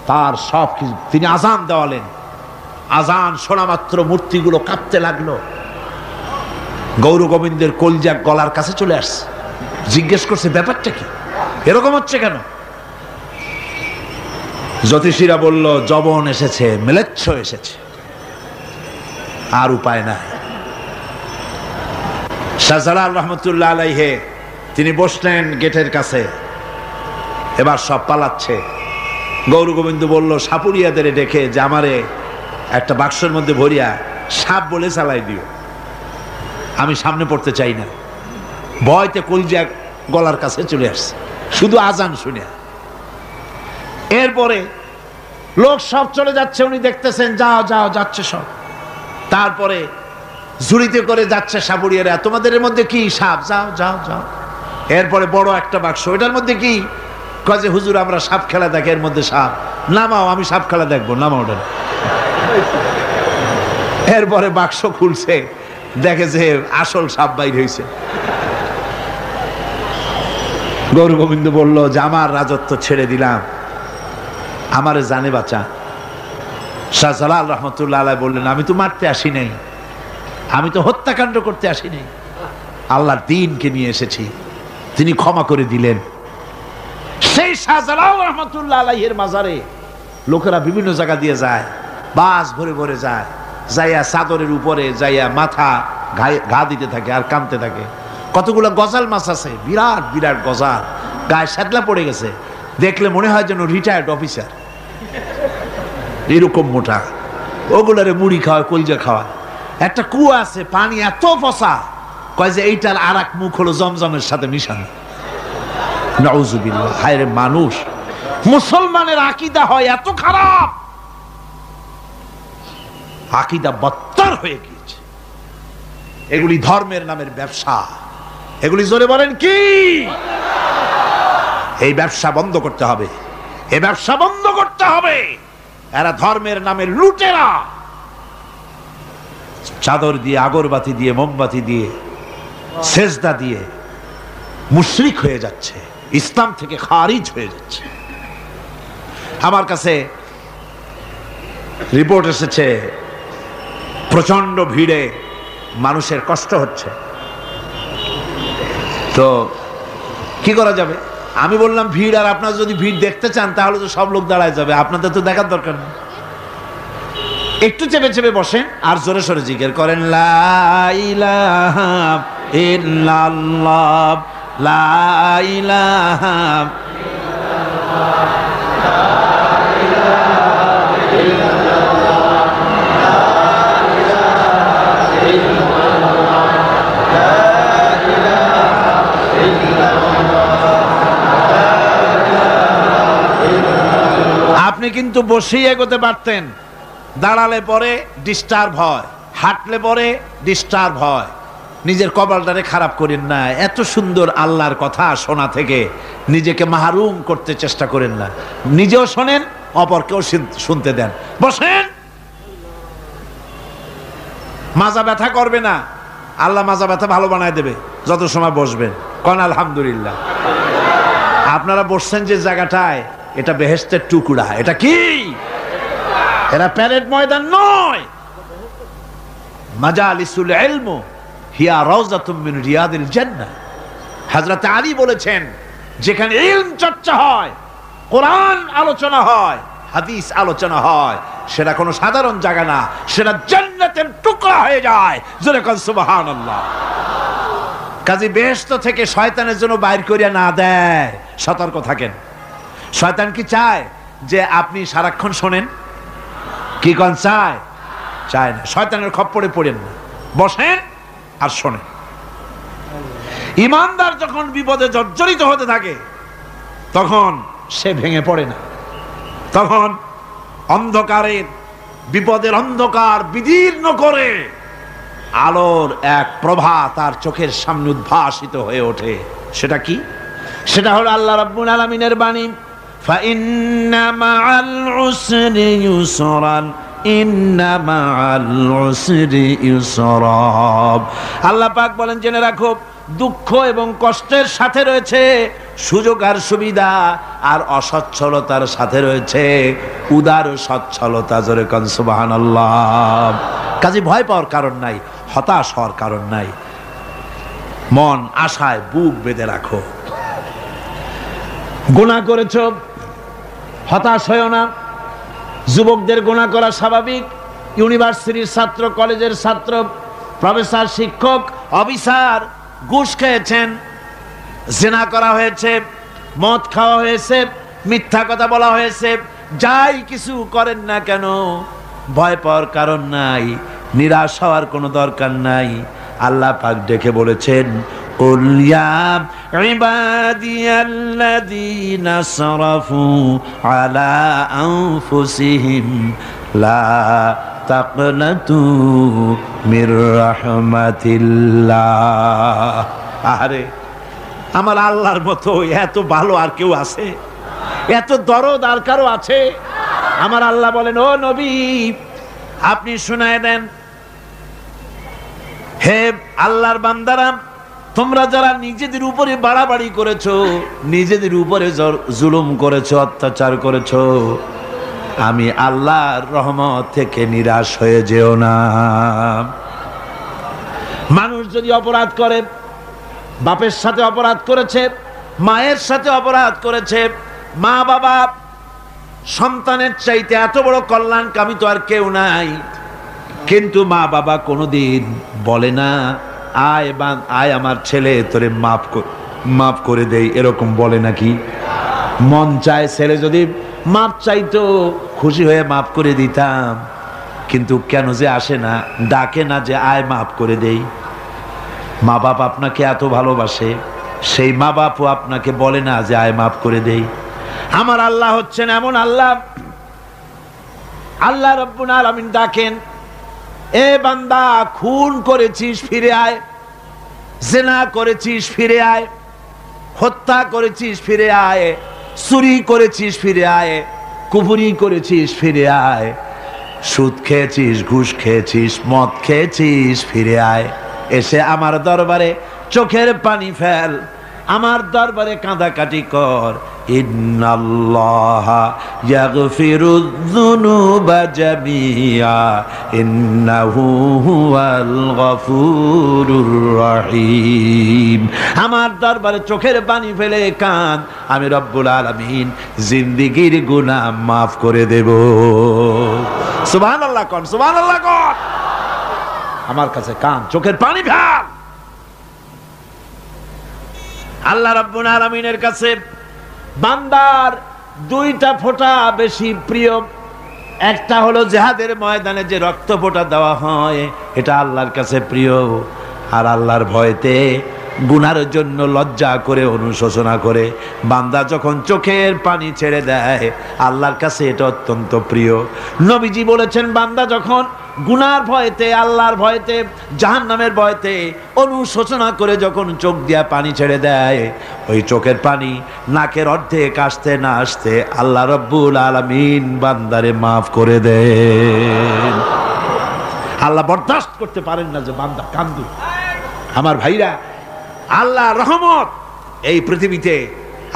তার সব কিছু, তিনি আজান দেওয়ালেন, আজান শোনা মাত্র মূর্তিগুলো কাঁপতে লাগলো। গৌর গোবিন্দের কলজা গলার কাছে চলে আসছে, জিজ্ঞেস করছে ব্যাপারটা কি, এরকম হচ্ছে কেন? জ্যোতিষীরা বলল যবন এসেছে, ম্লেচ্ছ এসেছে, আর উপায় নাই। শাহজালাল রহমতুল্লাহ আলাইহে তিনি বসলেন গেটের কাছে, এবার সব পালাচ্ছে। গৌর গোবিন্দ বলল সাপুরিয়াদের ডেকে যে আমারে একটা বাক্সের মধ্যে ভরিয়া সাপ বলে চালাই দিও, আমি সামনে পড়তে চাই না। ভয়তে কলজা গলার কাছে চলে আসছে শুধু আজান শুনে। এরপরে লোক সব চলে যাচ্ছে, উনি দেখতেছেন যাও যাও যাচ্ছে সব। তারপরে ঝুড়িতে করে যাচ্ছে সাপুরিয়ারা, তোমাদের এর মধ্যে কি সাপ, যাও যাও যাও। এরপরে বড় একটা বাক্স, এটার মধ্যে কি? কাজে হুজুর আমরা সাপ খেলা দেখি, এর মধ্যে সাপ, নামাও, আমি সাপ খেলা দেখবো, নামাও ওটা। এরপরে বাক্স খুলছে, দেখে যে আসল সাপ বাইর হয়েছে। গৌর গোবিন্দ বলল যে আমার রাজত্ব ছেড়ে দিলাম, আমারে জানে বাঁচা। শাহজালাল রহমতুল্লাহ আলাইহি বললেন আমি তো মারতে আসি নাই, আমি তো হত্যাকাণ্ড করতে আসিনি, আল্লাহর দ্বীনকে নিয়ে এসেছি। তিনি ক্ষমা করে দিলেন। সেই শাহজালাল রহমাতুল্লাহ আলাইহির মাজারে লোকেরা বিভিন্ন জায়গা দিয়ে যায়, বাস ভরে ভরে যায়, যাইয়া চাদরের উপরে যাইয়া মাথা ঘা দিতে থাকে আর কাঁদতে থাকে। কতগুলো গজাল মাছ আছে, বিরাট বিরাট গজাল, গায়ে শ্যাতলা পড়ে গেছে, দেখলে মনে হয় যেন রিটায়ার্ড অফিসার, এরকম মোটা। ওগুলারে মুড়ি খাওয়ায়, কলজা খাওয়ায়। একটা কুয়া আছে, পানি এত পচা, কয় যে এইটার আর এক মুখ হলো জমজমের সাথে মিশানো। নাউজুবিল্লাহ। হায় রে মানুষ, মুসলমানের আকীদা হয় এত খারাপ, আকীদা বত্তর হয়ে গিয়েছে। এগুলি ধর্মের নামের ব্যবসা, এগুলি জোরে বলেন কি? এই ব্যবসা বন্ধ করতে হবে, এই ব্যবসা বন্ধ করতে হবে। এরা ধর্মের নামে লুটেরা, চাদর দিয়ে, আগরবাতি দিয়ে, মোমবাতি দিয়ে, সেজদা দিয়ে মুশরিক হয়ে যাচ্ছে, ইসলাম থেকে খারিজ হয়ে যাচ্ছে। আমার কাছে রিপোর্ট এসেছে প্রচন্ড ভিড়ে মানুষের কষ্ট হচ্ছে, তো কি করা যাবে? আমি বললাম ভিড়, আর আপনারা যদি ভিড় দেখতে চান তাহলে তো সব লোক দাঁড়ায় যাবে, আপনাদের তো দেখার দরকার নেই। একটু চেপে চেপে বসেন আর জোরে সোরে জিকির করেন, লা ইলাহা ইল্লাল্লাহ, লা ইলাহা আপনি কিন্তু বসেই এগোতে পারতেন, দাঁড়ালে পরে ডিস্টার্ব হয়, হাঁটলে পরে ডিস্টার্ব হয়। নিজের কপালটারে খারাপ করেন না, এত সুন্দর আল্লাহর কথা শোনা থেকে নিজেকে মাহরুম করতে চেষ্টা করেন না। নিজেও শোনেন, অপরকেও শুনতে দেন। বসেন, মাজা ব্যথা করবে না, আল্লাহ মাজা ব্যথা ভালো বানায় দেবে যত সময় বসবেন। কোন আলহামদুলিল্লাহ। আপনারা বসছেন যে জায়গাটায়, এটা বেহেশতের টুকরা। এটা কি? এরা প্যারেড ময়দান নয়। মাজালিসুল ইলম হিয়া রাউযাতুম মিন রিয়াদিল জান্নাহ। হযরত আলী বলেছেন, যেখানে ইলম চর্চা হয়, কোরআন আলোচনা হয়, হাদিস আলোচনা হয়, সেটা কোনো সাধারণ জায়গা না, সেটা জান্নাতের টুকরা হয়ে যায়। জোরে কোন সুবহানাল্লাহ। কাজী বেহেশত থেকে শয়তানের জন্য বাইর করিয়া না দেয়, সতর্ক থাকেন। শয়তান কি চায় যে আপনি সারাক্ষণ শোনেন? কি কোন চায়? চায় না। শয়তানের খপ্পরে পড়েন না, বসেন আর শোনেন। ইমানদার যখন বিপদে জর্জরিত হতে থাকে তখন সে ভেঙে পড়ে না, তখন অন্ধকারের, বিপদের অন্ধকার বিদীর্ণ করে আলোর এক প্রভা তার চোখের সামনে উদ্ভাসিত হয়ে ওঠে। সেটা কি? সেটা হলো আল্লাহ রাব্বুল আলামিনের বাণী, ফাইন্না মাআল উসরি ইউসরান, ইন্না মাআল উসরি ইউসরা। আল্লাহ পাক বলেন, জেনে রাখো, দুঃখ এবং কষ্টের সাথে রয়েছে সুযোগ আর সুবিধা, আর অসচ্ছলতার সাথে রয়েছে উদার সচ্ছলতা। জোরে কোন সুবহানাল্লাহ। কাজে ভয় পাওয়ার কারণ নাই, হতাশ হওয়ার কারণ নাই। মন আশায় বুক বেঁধে রাখো। গুনাহ করেছো, হতাশ হয়ো না। যুবকদের গুনাহ করা স্বাভাবিক। ইউনিভার্সিটির ছাত্র, কলেজের ছাত্র, প্রফেসর, শিক্ষক, অফিসার ঘুষ খেয়েছেন, জিনা করা হয়েছে, মদ খাওয়া হয়েছে, মিথ্যা কথা বলা হয়েছে, যাই কিছু করেন না কেন ভয় পাওয়ার কারণ নাই, নিরাশ হওয়ার কোনো দরকার নাই। আল্লাহ পাক ডেকে বলেছেন, কুল ইয়া ইবাদিয়াল্লাযীনা আসরাফু আলা আনফুসিহিম লা তাকনাতু মির রাহমাতিল্লাহ। আরে আমার আল্লাহর মতো এত ভালো আর কেউ আছে? এত দরদ আর কারো আছে? আমার আল্লাহ বলেন, ও নবী, আপনি শোনায় দেন, হে আল্লাহর বান্দারা, তোমরা যারা নিজেদের উপরে বাড়াবাড়ি করেছো, নিজেদের উপরে জুলুম করেছো, অত্যাচার করেছো, আমি আল্লাহর রহমত থেকে নিরাশ হয়ে যেও না। মানুষ যদি অপরাধ করে, বাপের সাথে অপরাধ করেছে, মায়ের সাথে অপরাধ করেছে, মা বাবা সন্তানের চাইতে এত বড় কল্যাণকামী তো আর কেউ নাই, কিন্তু মা বাবা কোনোদিন বলে না আয় আমার ছেলে তোরে মাফ করে দেই, এরকম বলে নাকি? মন চায় ছেলে যদি মাপ চাইতো খুশি হয়ে মাফ করে দিতাম, কিন্তু কেন যে আসে না, ডাকে না যে আয় মাফ করে দেই। মা বাপ আপনাকে এত ভালোবাসে, সেই মা বাপও আপনাকে বলে না যে আয় মাফ করে দেই। আমার আল্লাহ হচ্ছেন এমন আল্লাহ, আল্লাহ রাব্বুল আলামিন ডাকেন, এ বান্দা খুন করেছিস ফিরে আয়, জিনা করেছিস ফিরে আয়, হত্যা করেছিস ফিরে আয়, চুরি করেছিস ফিরে আয়, কুফরি করেছিস ফিরে আয়, সুদ খেয়েছিস, ঘুষ খেয়েছিস, মদ খেয়েছিস ফিরে আয়, এসে আমার দরবারে চোখের পানি ফেল, আমার দরবারে কাঁদাকাটি কর। ইন্নাল্লাহা ইয়াগফিরুয যুনুবা জামিআ ইন্নাহু হুয়াল গফুরুর রহিম। আমার দরবারে চোখের পানি ফেলে কাঁদ, আমি রব্বুল আলামিন জিন্দেগীর গুনাহ মাফ করে দেব। সুবহানাল্লাহ কোন, সুবহানাল্লাহ কোন। আমার কাছে কাঁদ, চোখের পানি ফেল। আল্লাহ রাব্বুল আলামিনের কাছে বান্দার দুইটা ফোঁটা বেশি প্রিয়। একটা হলো জিহাদের ময়দানে যে রক্ত ফোঁটা দেওয়া হয়, এটা আল্লাহর কাছে প্রিয়। আর আল্লাহর ভয়তে গুনার জন্য লজ্জা করে অনুশোচনা করে বান্দা যখন চোখের পানি ছেড়ে দেয়, আল্লাহর কাছে এটা অত্যন্ত প্রিয়। নবীজি বলেছেন, বান্দা যখন গুনার ভয়তে, আল্লাহর ভয়তে, জাহান্নামের ভয়তে অনুশোচনা করে যখন চোখ দিয়া পানি ছেড়ে দেয়, ওই চোখের পানি নাকের অর্ধেক আসতে না আসতে আল্লাহ রাব্বুল আলামিন বান্দারে মাফ করে দেন। আল্লাহ বরদাস্ত করতে পারেন না যে বান্দা কান্দু। আমার ভাইরা, আল্লাহ রহমত, এই পৃথিবীতে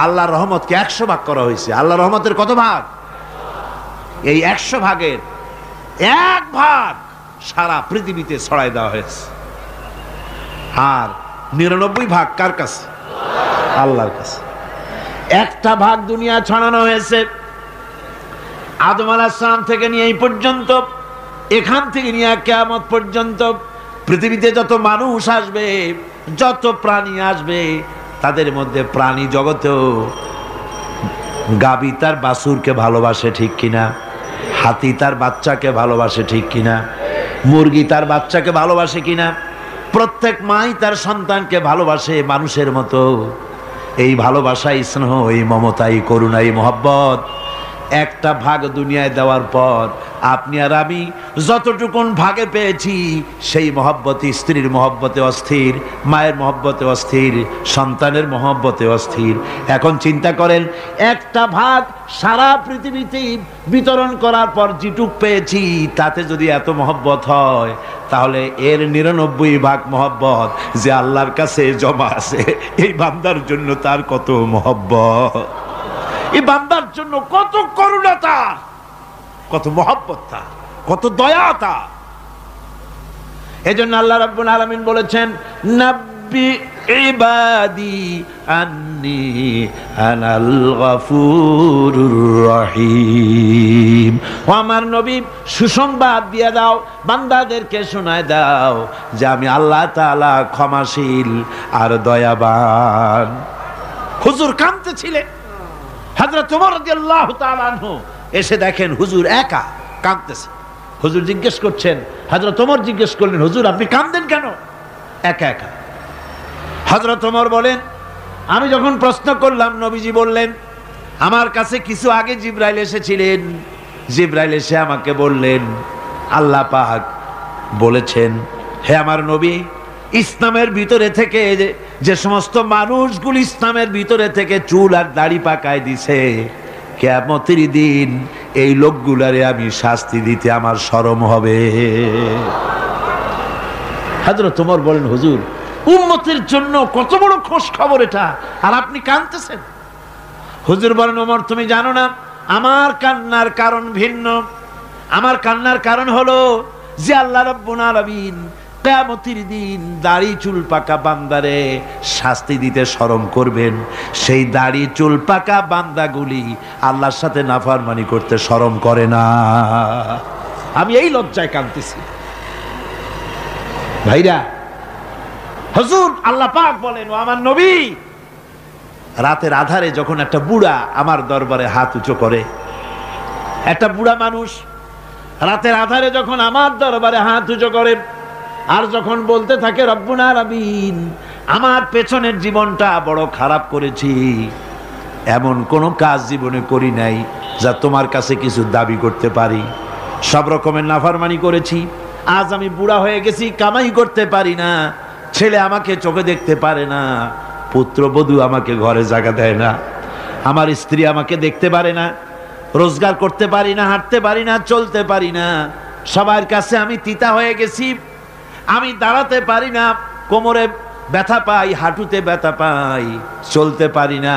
আল্লাহর রহমতকে 100 ভাগ করা হয়েছে। আল্লাহ রহমতের কত ভাগ? এই 100 ভাগের 1 ভাগ সারা পৃথিবীতে ছড়াই দেওয়া হয়েছে। আর 99 ভাগ কার কাছে? আল্লাহর কাছে। একটা ভাগ দুনিয়া ছড়ানো হয়েছে আদম আলাইহিস সালাম থেকে নিয়ে এই পর্যন্ত, এখান থেকে নিয়ে কিয়ামত পর্যন্ত পৃথিবীতে যত মানুষ আসবে, যত প্রাণী আসবে, তাদের মধ্যে প্রাণী জগতেও গাবি তার বাছুরকে ভালোবাসে, ঠিক কিনা? হাতি তার বাচ্চাকে ভালোবাসে, ঠিক কিনা? মুরগি তার বাচ্চাকে ভালোবাসে কিনা? প্রত্যেক মাই তার সন্তানকে ভালোবাসে মানুষের মতো। এই ভালোবাসা, এই স্নেহ, এই মমতা, এই করুণা, এই মহব্বত একটা ভাগ দুনিয়ায় দেওয়ার পর আপনি আর আমি যতটুকুন ভাগে পেয়েছি, সেই মহব্বতে, স্ত্রীর মহব্বতে অস্থির, মায়ের মহব্বতে অস্থির, সন্তানের মহব্বতে অস্থির। এখন চিন্তা করেন, একটা ভাগ সারা পৃথিবীতে বিতরণ করার পর যেটুক পেয়েছি, তাতে যদি এত মহব্বত হয়, তাহলে এর 99 ভাগ মহব্বত যে আল্লাহর কাছে জমা আছে, এই বান্দার জন্য তার কত মহব্বত, এই বান্দার জন্য কত করুণা তার, কত মহব্বত তার, কত দয়া তার। এজন্য আল্লাহ রাব্বুল আলামিন বলেছেন, নাব্বি ইবাদি আন্নি আনাল গফুরুর রহিম। ও আমার নবী, সুসংবাদ দিয়ে দাও, বান্দাদেরকে শোনায় দাও যে আমি আল্লাহ তাআলা ক্ষমাশীল আর দয়াবান। হুজুর কাঁদতেছিলেন, হযরত ওমর রাদিয়াল্লাহু তাআলা আনহু এসে দেখেন হুজুর একা কাঁদতেছে। হুজুর জিজ্ঞেস করছেন, হযরত ওমর জিজ্ঞেস করলেন, হুজুর আপনি কাঁদেন কেন একা একা? হযরত ওমর বলেন, আমি যখন প্রশ্ন করলাম, নবীজি বললেন, আমার কাছে কিছু আগে জিবরাইল এসেছিলেন। জিবরাইল এসে আমাকে বললেন, আল্লাহ পাক বলেছেন, হে আমার নবী, ইসলামের ভিতরে থেকে যে সমস্ত মানুষগুলো ইসলামের ভিতরে থেকে চুল আর দাড়ি পাকায় দিছে, কিয়ামতের দিন এই লোকগুলারে আমি শাস্তি দিতে আমার শরম হবে। হযরত ওমর বলেন, হুজুর উম্মতের জন্য কত বড় খোঁজ খবর এটা, আর আপনি কাঁদতেছেন। হুজুর বলেন, ওমর তুমি জানো না, আমার কান্নার কারণ ভিন্ন। আমার কান্নার কারণ হলো যে আল্লাহ রাব্বুল আলামিন কিয়ামতের দিন দাড়ি চুল পাকা বান্দারে শাস্তি দিতে শরম করবেন, সেই দাড়ি চুল পাকা বান্দাগুলি আল্লাহর সাথে নাফরমানি করতে শরম করে না। আমি এই লজ্জায় কাঁদতেছি ভাইরা। হুজুর আল্লাহ পাক বলেন, ও আমার নবী, রাতের আধারে যখন একটা বুড়া আমার দরবারে হাত উঁচু করে, একটা বুড়া মানুষ রাতের আধারে যখন আমার দরবারে হাত উঁচু করে আর যখন বলতে থাকে রব্বুনা আলামিন, আমার পেছনের জীবনটা বড় খারাপ করেছি, এমন কোন কাজ জীবনে করি নাই যা তোমার কাছে কিছু দাবি করতে পারি, সব রকমের নাফরমানি করেছি, আজ আমি বুড়া হয়ে গেছি, কামাই করতে পারি না, ছেলে আমাকে চোখে দেখতে পারে না, পুত্রবধূ আমাকে ঘরে জায়গা দেয় না, আমার স্ত্রী আমাকে দেখতে পারে না, রোজগার করতে পারি না, হাঁটতে পারি না, চলতে পারি না, সবার কাছে আমি তিতা হয়ে গেছি, আমি দাঁড়াতে পারি না, কোমরে ব্যথা পাই, হাঁটুতে ব্যথা পাই, চলতে পারি না,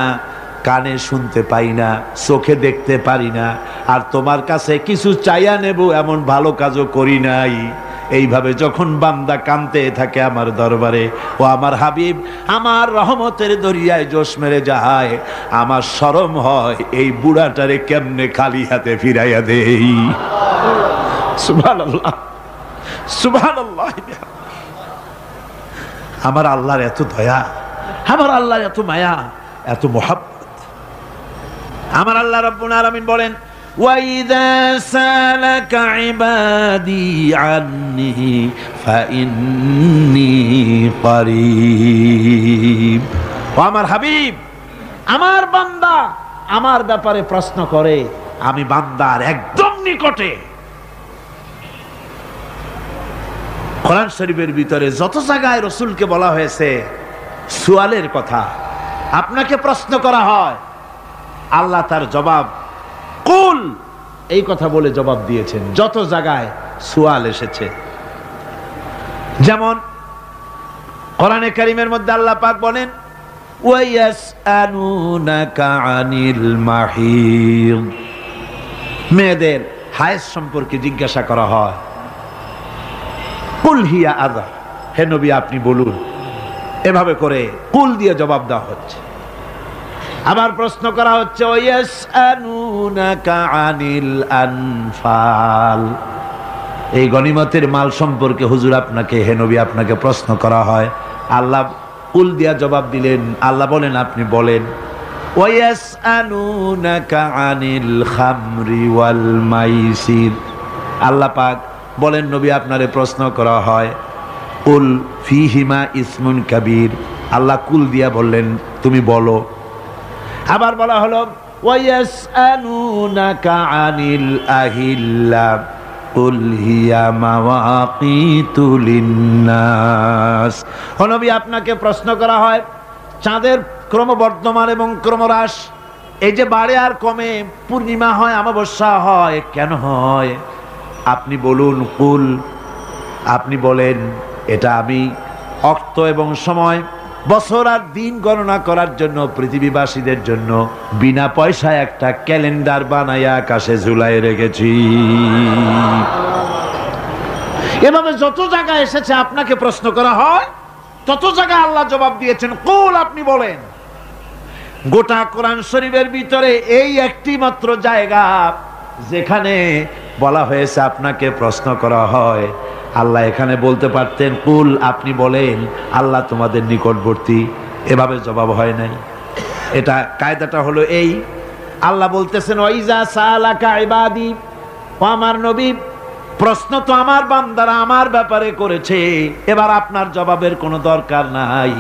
কানে শুনতে পাই না, চোখে দেখতে পারি না, আর তোমার কাছে কিছু চাইয়া নেব এমন ভালো কাজও করি নাই। এইভাবে যখন বান্দা কাঁদতে থাকে আমার দরবারে, ও আমার হাবিব আমার রহমতের দরিয়ায় জোশ মেরে যায়, আমার শরম হয় এই বুড়াটারে কেমনে খালি হাতে ফিরাইয়া দেই। সুবহানাল্লাহ, সুবহানাল্লাহ। আমার আল্লাহর এত দয়া, আমার আল্লাহর এত মায়া, এত মোহাব্বত। আমার আল্লাহ রাব্বুল আলামিন বলেন, وَإِذَا سَأَلَكَ عِبَادِي عَنِّي فَإِنِّي قَرِيبٌ। ও আমার হাবিব, আমার বান্দা আমার ব্যাপারে প্রশ্ন করে, আমি বান্দার একদম নিকটে। কোরআন শরীফের ভিতরে যত জায়গায় রাসূলকে বলা হয়েছে সুয়ালের কথা, আপনাকে প্রশ্ন করা হয়, আল্লাহ তার জবাব কুল এই কথা বলে জবাব দিয়েছেন। যত জায়গায় সুয়াল এসেছে, যেমন কোরআনে কারীমের মধ্যে আল্লাহ পাক বলেন, ওয়ায়াসআলুনাকা আনিল মাহিদ, মেয়েদের হায়েজ সম্পর্কে জিজ্ঞাসা করা হয়, কুল হিয়া আযা, হে নবী আপনি বলুন। এভাবে করে কুল দিয়ে জবাব দেওয়া হচ্ছে। আবার প্রশ্ন করা হচ্ছে, ওয়ায়াসআলুনাকা আনিল আনফাল, এই গনিমতের মাল সম্পর্কে হুজুর আপনাকে, হে নবী আপনাকে প্রশ্ন করা হয়। আল্লাহ কুল দিয়া জবাব দিলেন, আল্লাহ বলেন আপনি বলেন। ওয়ায়াসআলুনাকা আনিল খামরি ওয়াল মাইসির, আল্লাহ পাক বলেন নবী আপনারে প্রশ্ন করা হয়, কুল ফীহিমা ইসমুন কাবীর, আল্লাহ কুল দিয়া বললেন তুমি বলো। আবার বলা হলো, ওয়ায়াসআলুনাকা আনিল আহিল্লা কুল হিয়া মাওয়াকিতু লিন্নাস, ও নবী আপনাকে প্রশ্ন করা হয় চাঁদের ক্রমবর্ধমান এবং ক্রমহ্রাস, এই যে বাড়ে আর কমে, পূর্ণিমা হয় অমাবস্যা হয়, কেন হয় আপনি বলুন। কুল, আপনি বলেন এটা আমি অক্ত এবং সময়, বছর আর দিন গণনা করার জন্য পৃথিবীবাসীদের জন্য বিনা পয়সায় একটা ক্যালেন্ডার বানাইয়া আকাশে ঝুলাই রেখেছি। এভাবে যত জায়গায় এসেছে আপনাকে প্রশ্ন করা হয়, তত জায়গায় আল্লাহ জবাব দিয়েছেন কুল আপনি বলেন। গোটা কোরআন শরীফের ভিতরে এই একটি মাত্র জায়গা যেখানে বলা হয়েছে আপনাকে প্রশ্ন করা হয়, আল্লাহ এখানে বলতে পারতেন কুল আপনি বলেন, আল্লাহ তোমাদের নিকটবর্তী, এভাবে জবাব হয় নাই। এটা কায়দাটা হলো এই, আল্লাহ বলতেছেন ওয়াইজা সালাকা ইবাদি, ও আমার নবী প্রশ্ন তো আমার বান্দারা আমার ব্যাপারে করেছে, এবার আপনার জবাবের কোনো দরকার নাই,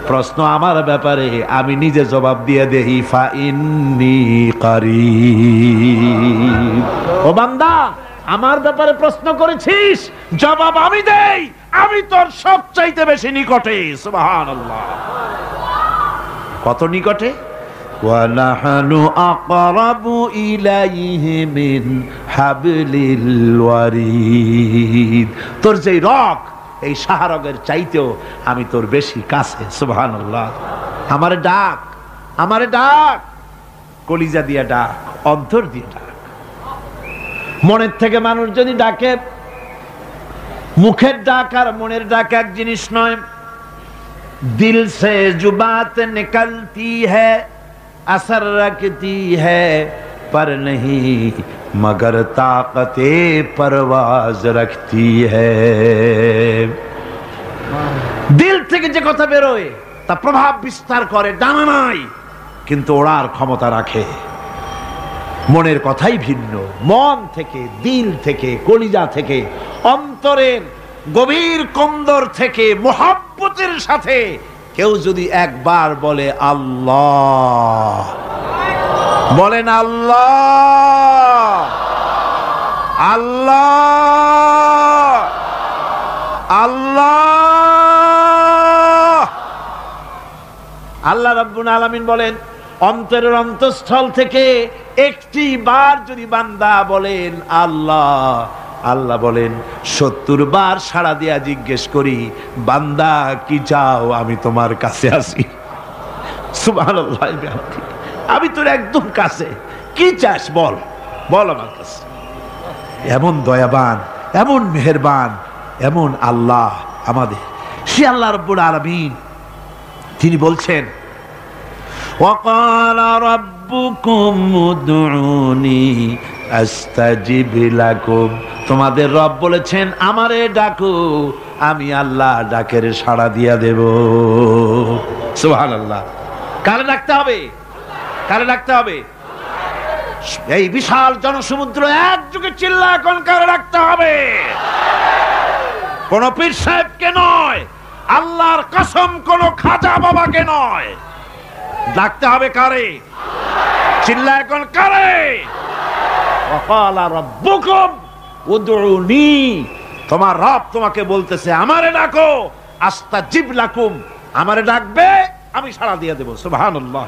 প্রশ্ন আমার ব্যাপারে আমি নিজে জবাব দিয়ে দেই, ফা ইন্নী কারীব। ও বান্দা আমার ব্যাপারে প্রশ্ন করেছিস, জবাব আমি দেই, আমি তোর সবচাইতে বেশি নিকটে। সুবহানাল্লাহ, কত নিকটে? ওয়ানাহনু আকরাবু ইলাইহি মিন হাবলিল ওয়ারিদ, তোর যে রগ এই শাহরগের চাইতেও আমি তোর বেশি কাছে। সুবহানাল্লাহ, আমারে ডাক, আমারে ডাক, কলিজা দিয়া ডাক, অন্তর দিয়ে ডাক। মনের থেকে মানুষ যদি ডাকে মুখের ডাক আর মনের ডাক এক জিনিস নয়। দিল সে जो बात निकलती है असर रखती है पर नहीं मगर ताकते परवाज रखती है। দিল থেকে যে কথা বেরোয় তা প্রভাব বিস্তার করে, ডানা নাই কিন্তু ওড়ার ক্ষমতা রাখে। মনের কথাই ভিন্ন। মন থেকে, দিল থেকে, কলিজা থেকে, অন্তরের গভীর কন্দর থেকে মোহাব্বতের সাথে কেউ যদি একবার বলে আল্লাহ, বলেন আল্লাহ আল্লাহ আল্লাহ, আল্লাহ রাব্বুল আলামিন বলেন অন্তরের অন্তঃস্থল থেকে একটি বার যদি বান্দা বলেন আল্লাহ, আল্লাহ বলেন 70 বার সাড়া দিয়া জিজ্ঞেস করি বান্দা কি চাও, আমি তোমার কাছে আসি। সুবহানাল্লাহ, আমি তোর একদম কাছে, কি চাস বল, বল আমার কাছে। এমন দয়াবান, এমন মেহেরবান, এমন আল্লাহ আমাদের। সে আল্লাহ রাব্বুল আলামিন তিনি বলছেন وقال ربكم ادعوني استجب لكم, তোমাদের রব বলেছেন আমারে ডাকো, আমি আল্লাহ ডাকের সাড়া দিয়া দেব। সুবহানাল্লাহ। কারে ডাকতে হবে? কারে ডাকতে হবে? এই বিশাল জনসমুদ্র একযোগে চিল্লা এখন কারে ডাকতে হবে? কোন পীর সাহেবকে নয়, আল্লাহর কসম কোন খাজা বাবাকে নয়, ডাকতে হবে কারে? চিল্লা এখন কারে? ওয়াকালা রাব্বুকুম উদউনি, তোমার রব তোমাকে বলতেছে আমারে ডাকো, আস্তাজিব লাকুম, আমারে ডাকবে আমি সাড়া দিয়ে দেব। সুবহানাল্লাহ।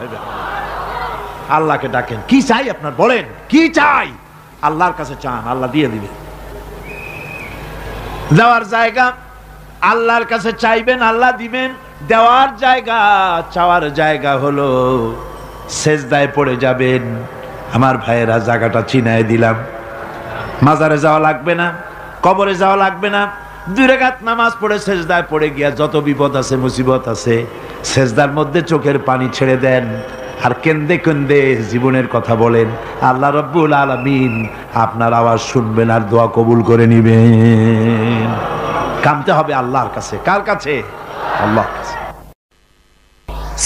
আল্লাহকে ডাকেন, কি চাই আপনার বলেন, কি চাই? আল্লাহর কাছে চান, আল্লাহ দিয়ে দিবেন। দেওয়ার জায়গা আল্লাহর কাছে চাইবেন, আল্লাহ দিবেন। দেওয়ার জায়গা, চাওয়ার জায়গা হলো সেজদায় পড়ে যাবেন। আমার ভাইয়েরা জায়গাটা চিনায় দিলাম। মাজারে যাওয়া লাগবে না, কবরে যাওয়া লাগবে না, 2 রাকাত নামাজ পড়ে সেজদায় পড়ে গিয়া যত বিপদ আছে, মুসিবত আছে, সেজদার মধ্যে চোখের পানি ছেড়ে দেন আর কেন্দে কেন্দে জীবনের কথা বলেন। আল্লাহ রাব্বুল আলামিন আপনার আওয়াজ শুনবেন আর দোয়া কবুল করে নিবেন। কামতে হবে আল্লাহর কাছে। কার কাছে? আল্লাহর কাছে।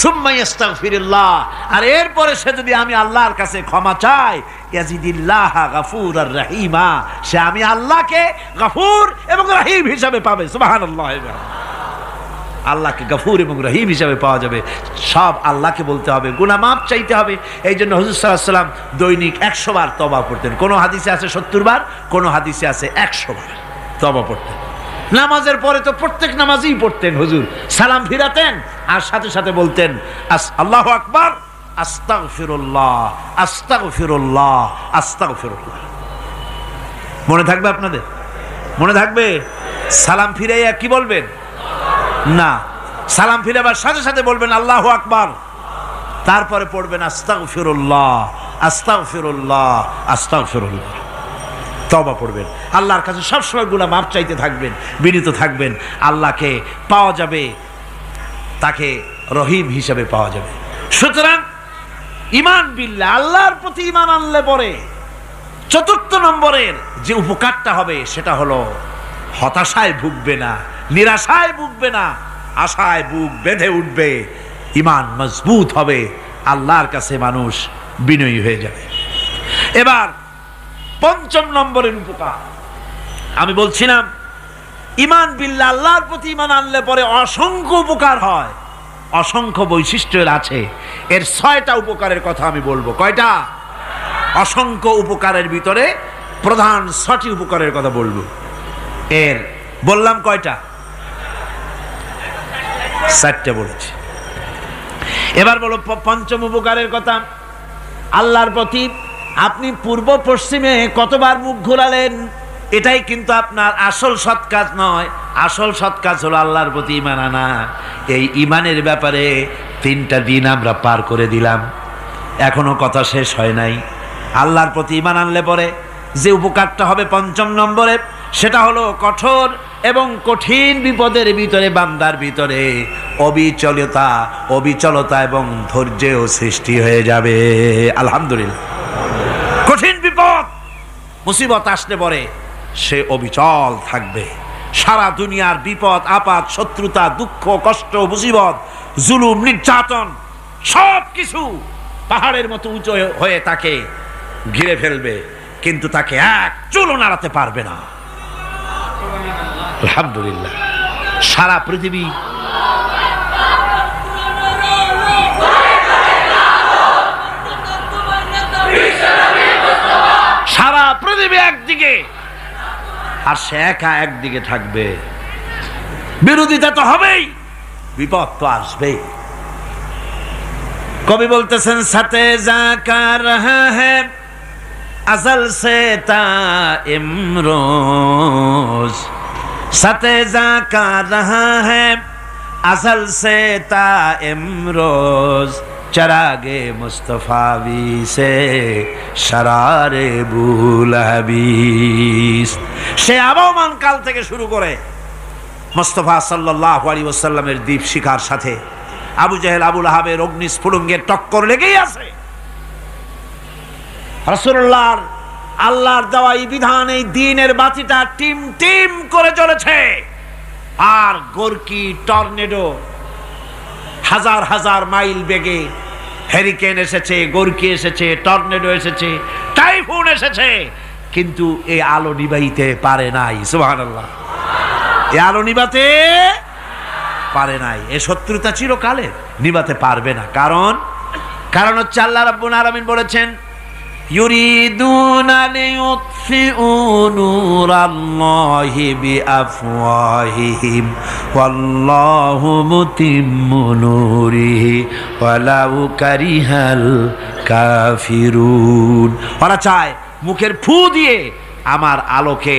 সুম্মা ইস্তাগফিরুল্লাহ, আর এরপরে সে যদি আমি আল্লাহর কাছে ক্ষমা চাই, ইয়াজিদিল্লাহ গাফুরার রহিমা, সে আমি আল্লাহকে গফুর এবং রহিম হিসাবে পাবে। সুবহানাল্লাহ। আল্লাহকে গফুর এবং রহিম হিসাবে পাওয়া যাবে। সব আল্লাহকে বলতে হবে, গুনাহ মাফ চাইতে হবে। এই জন্য হুজুর সাল্লাল্লাহু আলাইহি ওয়াসাল্লাম দৈনিক 100 বার তওবা পড়তেন। কোন হাদিসে আছে 70 বার, কোন হাদিসে আছে 100 বার তওবা পড়তেন। নামাজের পরে তো প্রত্যেক নামাজই পড়তেন হুজুর, সালাম ফিরাতেন আর সাথে সাথে বলতেন আল্লাহু আকবার, আস্তাগফিরুল্লাহ আস্তাগফিরুল্লাহ আস্তাগফিরুল্লাহ। মনে থাকবে আপনাদের? মনে থাকবে? সালাম ফিরাইয়া কি বলবেন? না, সালাম ফিরাবার সাথে সাথে বলবেন আল্লাহু আকবার, তারপরে পড়বেন আস্তাগফিরুল্লাহ আস্তাগফিরুল্লাহ আস্তাগফিরুল্লাহ। তওবা পড়বেন, আল্লাহর কাছে সবসময় গুনাহ মাফ চাইতে থাকবেন, বিনীত থাকবেন। আল্লাহকে পাওয়া যাবে, তাকে রহিম হিসাবে পাওয়া যাবে। সুতরাং ঈমান বিল্লাহ, আল্লাহর প্রতি ঈমান আনলে পরে 4th নম্বরের যে উপকারটা হবে সেটা হলো হতাশায় ভুগবে না, নিরাশায় ভুগবে না, আশায় বুক বেঁধে উঠবে, ঈমান মজবুত হবে, আল্লাহর কাছে মানুষ বিনয়ী হয়ে যাবে। এবার 5ম নম্বরের উপকার আমি বলছিলাম, ঈমান বিল্লাহ, আল্লাহর প্রতি ঈমান আনলে পরে অসংখ্য উপকার হয়, অসংখ্য বৈশিষ্ট্য আছে। এর 6টা উপকারের কথা আমি বলবো। কয়টা? অসংখ্য উপকারের ভিতরে প্রধান 6টি উপকারের কথা বলবো। এর বললাম কয়টা? 4টে বলেছি। এবার বলো 5ম উপকারের কথা। আল্লাহর প্রতি আপনি পূর্ব পশ্চিমে কতবার মুখ ঘোরালেন, এটাই কিন্তু আপনার আসল সৎ কাজ নয়। আসল সৎ কাজ হলো আল্লাহর প্রতি ঈমান আনা। এই ঈমানের ব্যাপারে 3টা দিন আমরা পার করে দিলাম, এখনো কথা শেষ হয় নাই। আল্লাহর প্রতি ঈমান আনলে পরে যে উপকারটা হবে 5ম নম্বরে, সেটা হলো কঠোর এবং কঠিন বিপদের ভিতরে বান্দার ভিতরে অবিচলতা এবং ধৈর্যেও সৃষ্টি হয়ে যাবে। আলহামদুলিল্লাহ। কঠিন বিপদ মুসিবত আসলে পরে সে অবিচল থাকবে। সারা দুনিয়ার বিপদ আপদ, শত্রুতা, দুঃখ, কষ্ট, মুসিবত, জুলুম, নির্যাতন সব কিছু পাহাড়ের মতো উঁচু হয়ে তাকে ঘিরে ফেলবে, কিন্তু তাকে এক চুলও নাড়াতে পারবে না। আলহামদুলিল্লাহ। সারা পৃথিবী একদিকে আর সে একা একদিকে থাকবে। বিরোধিতা তো হবেই, বিপদ তো আসবেই। কবি বলতেছেন সাথে জাকা রহা হ্যায় अज़ल से ता इमरोज सतेजा का रहा है अज़ल से ता इमरोज चरागे मुस्तफावी से शरारे बुलहबीस। সে আবহমান কাল থেকে শুরু করে মুস্তাফা সাল্লাল্লাহু আলাইহি ওয়াসাল্লামের দীপ শিখার সাথে আবু জেহেল, আবু লাহাবের অগ্নিস্ফুলিঙ্গের টক্কর লেগেই আছে। রাসূলুল্লাহর আল্লাহর দেওয়া এই বিধান, এই দ্বীনের বাতিটা টিম টিম করে জ্বলেছে। আর গোরকি, টর্নেডো, হাজার হাজার মাইল বেগে হেরিকেন এসেছে, গোরকি এসেছে, টর্নেডো এসেছে, টাইফুন এসেছে, কিন্তু এই আলো নিবাইতে পারে নাই। সুবহানাল্লাহ। এই আলো নিবাতে পারে নাই। এই শত্রুতা চিরকালের, নিবাতে পারবে না। কারণ হচ্ছে আল্লাহ রাব্বুল আলামিন বলেছেন ইউরিদুনা লিইউতফিউ নূরাল্লাহি বিআফওয়াহিহিম ওয়াল্লাহু মুতিম্মু নূরিহি ওয়ালাউ কারিহাল কাফিরুন। ওরা চায় মুখের ফু দিয়ে আমার আলোকে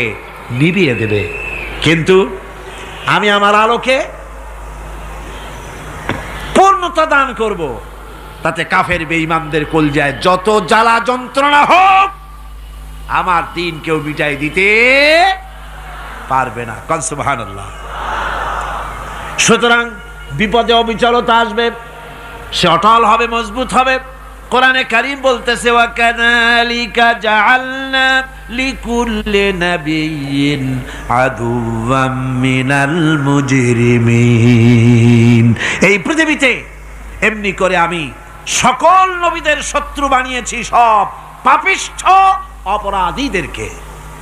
নিভিয়ে দেবে, কিন্তু আমি আমার আলোকে পূর্ণতা দান করব। তাতে কাফের বেঈমানদের কলজায় যত জ্বালা যন্ত্রণা হোক, আমার দ্বীন কেউ মিটাই দিতে পারবে না। কোন সুবহানাল্লাহ। সুতরাং বিপদে অবিচলতা আসবে, সে অটল হবে, মজবুত হবে। কোরআনে কারীম বলতেছে ওয়া কাযালিকা জাআলনা লিকুল্লি নাবিয়্যিন আদুওয়াম মিনাল মুজরিমিন। এই পৃথিবীতে এমনি করে আমি সকল নবীদের শত্রু বানিয়েছি, সব পাপিষ্ঠ অপরাধীদেরকে।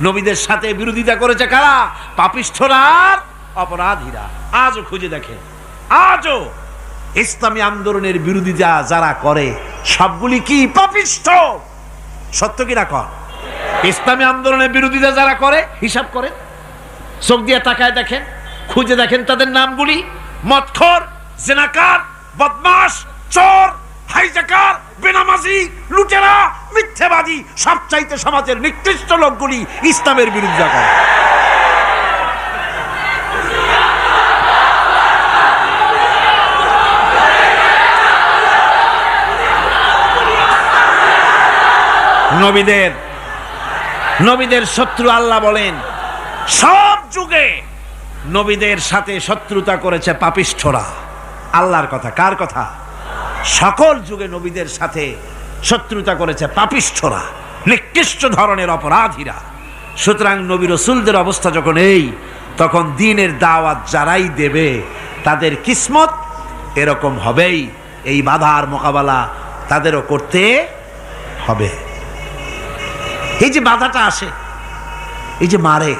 নবীদের সাথে বিরোধিতা করেছে কারা? পাপিষ্ঠরা আর অপরাধীরা। আজও খুঁজে দেখেন, আজও ইসলামী আন্দোলনের বিরোধিতা যারা করে সবগুলি কি পাপিষ্ঠ? সত্য কিনা কর? ইসলামী আন্দোলনের বিরোধিতা যারা করে হিসাব করে, চোখ দিয়ে তাকায় দেখেন, খুঁজে দেখেন তাদের নামগুলি। মদখোর, জিনাকার, বদমাশ, চোর, হাইজাকার, বেনামাজি, লুটেরা, মিথ্যাবাদী, সবচাইতে সমাজের নিকৃষ্ট লোকগুলি ইসলামের বিরোধিতা করে। নবীদের শত্রু আল্লাহ বলেন সব যুগে নবীদের সাথে শত্রুতা করেছে পাপিষ্ঠরা। আল্লাহর কথা, কার কথা? সকল যুগে নবীদের সাথে শত্রুতা করেছে পাপিষ্ঠরা, নিকৃষ্ট ধরনের অপরাধীরা। সুতরাং নবী রাসূলদের অবস্থা যখন এই, তখন দ্বীনের দাওয়াত যারাই দেবে তাদের কিসমত এরকম হবেই। এই বাধার মোকাবেলা তাদেরও করতে হবে। এই যে বাধাটা আসে, এই যে মারে,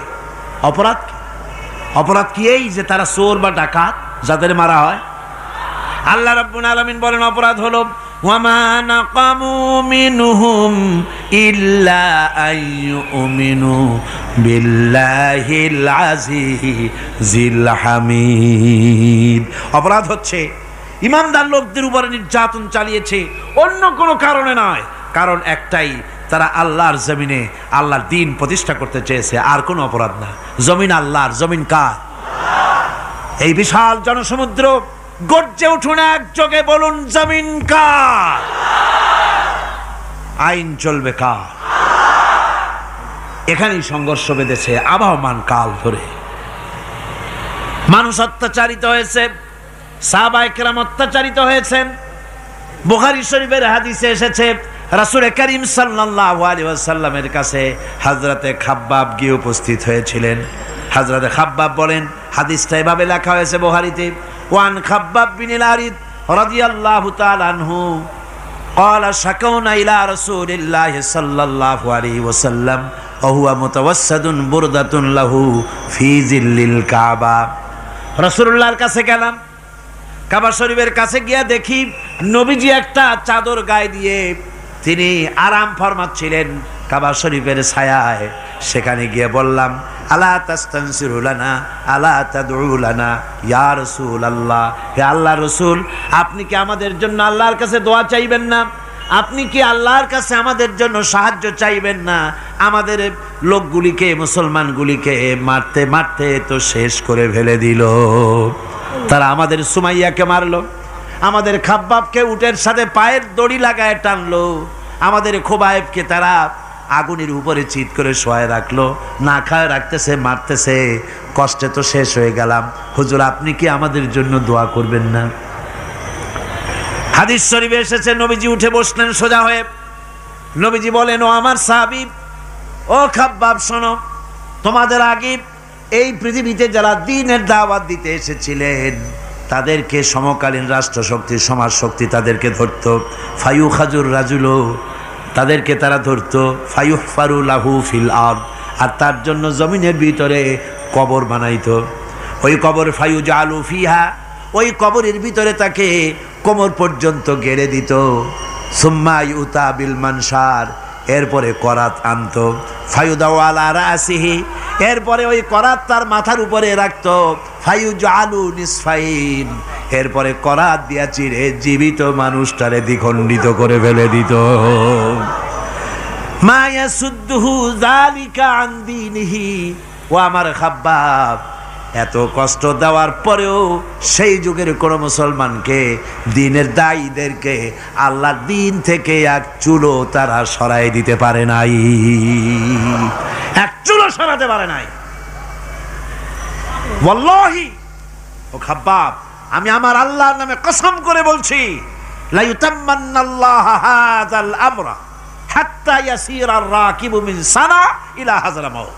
অপরাধ কি? এই যে তারা চোর বা ডাকাত যাদের মারা হয়। আল্লাহ রাব্বুল আলামিন বলেন অপরাধ হলো ওয়ামা নাকামু মিনহুম ইল্লা আইয়ুমিনু বিল্লাহিল আজিজিল হামিদ। অপরাধ হচ্ছে ঈমানদার লোকদের উপরে নির্যাতন চালিয়েছে, অন্য কোনো কারণে নয়। কারণ একটাই, তারা আল্লাহর জমিনে আল্লাহর দ্বীন প্রতিষ্ঠা করতে চেয়েছে, আর কোনো অপরাধ না। জমিন আল্লাহর, জমিন কার? এই বিশাল জনসমুদ্র গর্জে উঠুন একযোগে, বলুন জমিন কার? আইন চলবে কার? এখানেই সংঘর্ষ বেঁধেছে আবহমান কাল ধরে। মানুষ অত্যাচারিত হয়েছে, সাহাবায়ে কেরাম অত্যাচারিত হয়েছেন। বুখারী শরীফের হাদিসে এসেছে রাসূল করিম সাল্লাল্লাহু আলাইহি ওয়াসাল্লামের কাছে হযরতে খাব্বাব গিয়ে উপস্থিত হয়েছিলেন। হযরতে খাব্বাব বলেন, হাদিসটা এভাবে লেখা হয়েছে বুখারীতে, ওয়ান খাব্বাব বিনিল আরিদ রাদিয়াল্লাহু তাআলা আনহু قال شكونا إلى رسول الله صلى الله عليه وسلم وهو متوسد بردة له في ظل الكعبة। রাসূলুল্লাহর কাছে গেলাম, কাবা শরীফের কাছে গিয়ে দেখি নবীজি একটা চাদর গায়ে দিয়ে তিনি আরাম ফরমাচ্ছিলেন কাবা শরীফের ছায়ায়। সেখানে গিয়ে বললাম, আলা তাস্তানসিরু লানা আলা তাদউ লানা ইয়া রাসূলুল্লাহ, হে আল্লাহর রাসূল, আপনি কি আমাদের জন্য আল্লাহর কাছে দোয়া চাইবেন না? আপনি কি আল্লাহর কাছে আমাদের জন্য সাহায্য চাইবেন না? আমাদের লোকগুলিকে, মুসলমানগুলিকে মারতে মারতে তো শেষ করে ফেলে দিল। তারা আমাদের সুমাইয়াকে মারলো, আমাদের খাব্বাবকে উটের সাথে পায়ের দড়ি লাগায় টানলো, আমাদের খোবায়েবকে তারা আগুনের উপরে চিৎ করে শোয়ায় রাখলো, না খায় রাখতেছে, মারতেছে, কষ্টে তো শেষ হয়ে গেলাম। হুজুর, আপনি কি আমাদের জন্য দোয়া করবেন না? হাদিস শরীফে এসেছে নবীজি উঠে বসলেন সোজা হয়ে। নবীজি বলেন, ও আমার সাহাবী, ও খাব্বাব, শোনো, তোমাদের আগে এই পৃথিবীতে যারা দ্বীনের দাওয়াত দিতে এসেছিলেন তাদেরকে সমকালীন রাষ্ট্রশক্তি, সমাজ শক্তি তাদেরকে ধরতো। ফায়ু খাজুর রাজুলো, তাদেরকে তারা ধরতো। ফায়ুহফারু লাহু ফিল আরদ, আর তার জন্য জমিনের ভিতরে কবর বানাইতো। ওই কবর ফায়ু জালু ফিহা, ওই কবরের ভিতরে তাকে কোমর পর্যন্ত গেড়ে দিত। সুম্মা ইউতা বিল মানসার, এরপরে করাত আনতো। ফায়ুদাউ আলা রাসিহি, এরপরে ওই করাত তার মাথার উপরে রাখতো। ফায়ুজালু নিসফাইন, এরপরে করাত দিয়া চিরে জীবিত মানুষটারে দ্বিখণ্ডিত করে ফেলে দিত। মা ইয়াসুদ্দুহু যালিকা আন দীনিহি, ও আমার খাব্বাব, এত কষ্ট দেওয়ার পরেও সেই যুগের কোন মুসলমানকে, দ্বীনের দায়ীদেরকে আল্লাহর দ্বীন থেকে এক চুলো তারা সরাই দিতে পারে নাই, এক চুলো সরাতে পারে নাই। ওয়াল্লাহি, ও খাব্বাব, আমি আমার আল্লাহর নামে কসম করে বলছি, লা ইউতাম্মান্নাল্লাহু হাযাল আমরা হাত্তা ইয়াসিরার রাকিবু মিন সানা ইলা হাযরামাউত।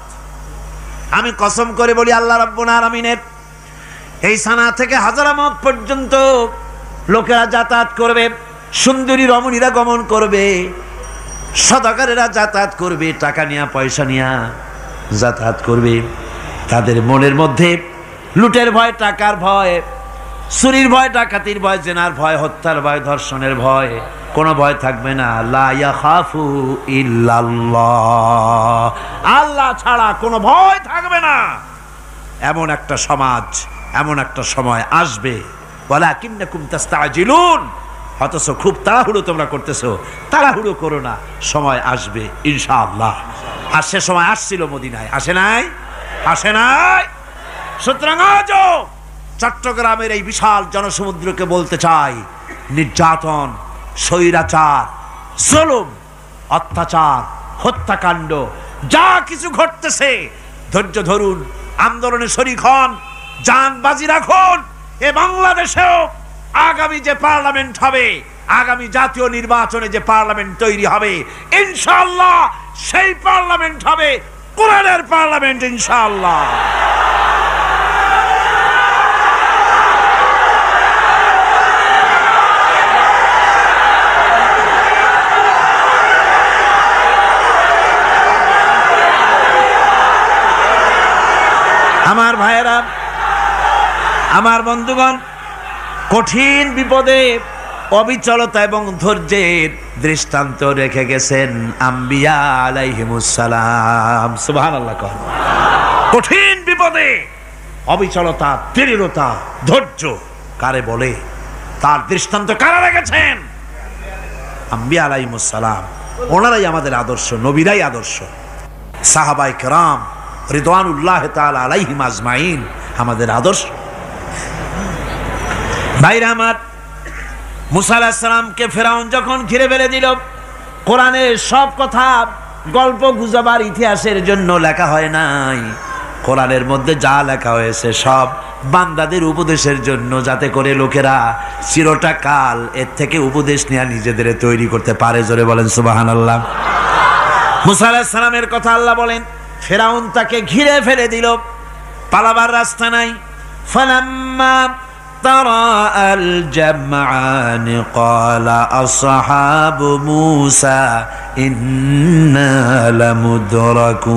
আমি কসম করে বলি, আল্লাহ রাব্বুল আলামিনের এই সানা থেকে হাযরামাউত পর্যন্ত লোকেরা যাতায়াত করবে, সুন্দরী রমণীরা গমন করবে, সদাগরেরা যাতায়াত করবে, টাকা নিয়া পয়সা নিয়া যাতায়াত করবে। তাদের মনের মধ্যে লুটের ভয়, টাকার ভয়, চুরির ভয়, ডাকাতির ভয়, জেনার ভয়, হত্যার ভয়, ধর্ষণের ভয়, কোনো ভয় থাকবে না। লা ইয়াখাফু ইল্লাল্লাহ, আল্লাহ ছাড়া কোনো ভয় থাকবে না। এমন একটা সমাজ, এমন একটা সময় আসবে। ওয়ালাকিন্নাকুম তাস্তাজিলুন, অথচ খুব তাড়াহুড়ো তোমরা করতেছো। তাড়াহুড়ো করো না, সময় আসবে ইনশাআল্লাহ। আর সে সময় আসছিল মদিনায়, আসে নাই? আসে নাই? সুতরাং আজও চট্টগ্রামের এই বিশাল জনসমুদ্রকে বলতে চাই, নির্যাতন, স্বৈরাচার, জুলুম, অত্যাচার, হত্যাকাণ্ড যা কিছু ঘটতেছে, ধৈর্য ধরুন, আন্দোলনে শরীক হন, জান বাজি রাখুন। এ বাংলাদেশেও আগামী যে পার্লামেন্ট হবে, আগামী জাতীয় নির্বাচনে যে পার্লামেন্ট তৈরি হবে, ইনশাআল্লাহ সেই পার্লামেন্ট হবে কোরআনের পার্লামেন্ট ইনশাআল্লাহ। আমার ভাইয়েরা, আমার বন্ধুগণ, কঠিন বিপদে অবিচলতা এবং ধৈর্যের দৃষ্টান্ত রেখে গেছেন আম্বিয়া আলাইহিমুস সালাম। সুবহানাল্লাহ। কঠিন বিপদে অবিচলতা, দৃঢ়তা, ধৈর্য কারে বলে, তার দৃষ্টান্ত কারা রেখেছেন? আম্বিয়া আলাইহিমুস সালাম। ওনারাই আমাদের আদর্শ, নবীরাই আদর্শ। সাহাবায়ে কেরাম রিদওয়ানুল্লাহ তাআলা আলাইহিম আজমাইন আমাদের আদর্শ। ভাইরা আমার, মুসা আলাইহিস সালামকে ফেরাউন যখন ঘিরে ফেলে দিল, কোরআনের সব কথা গল্প গুজবার ইতিহাসের জন্য লেখা হয় নাই। কোরআনের মধ্যে যা লেখা হয়েছে সব বান্দাদের উপদেশের জন্য, যাতে করে লোকেরা চিরটা কাল এর থেকে উপদেশ নেওয়া নিজেদের তৈরি করতে পারে। জোরে বলেন সুবহানাল্লাহ। মুসা আলাইহিস সালামের কথা আল্লাহ বলেন, ফেরাউন তাকে ঘিরে ফেলে দিল, পালাবার রাস্তা নাই। ফালাম্মা তারা আল জামআন ক্বালা আসহাবু মূসা ইন্না লামুদরাকুন।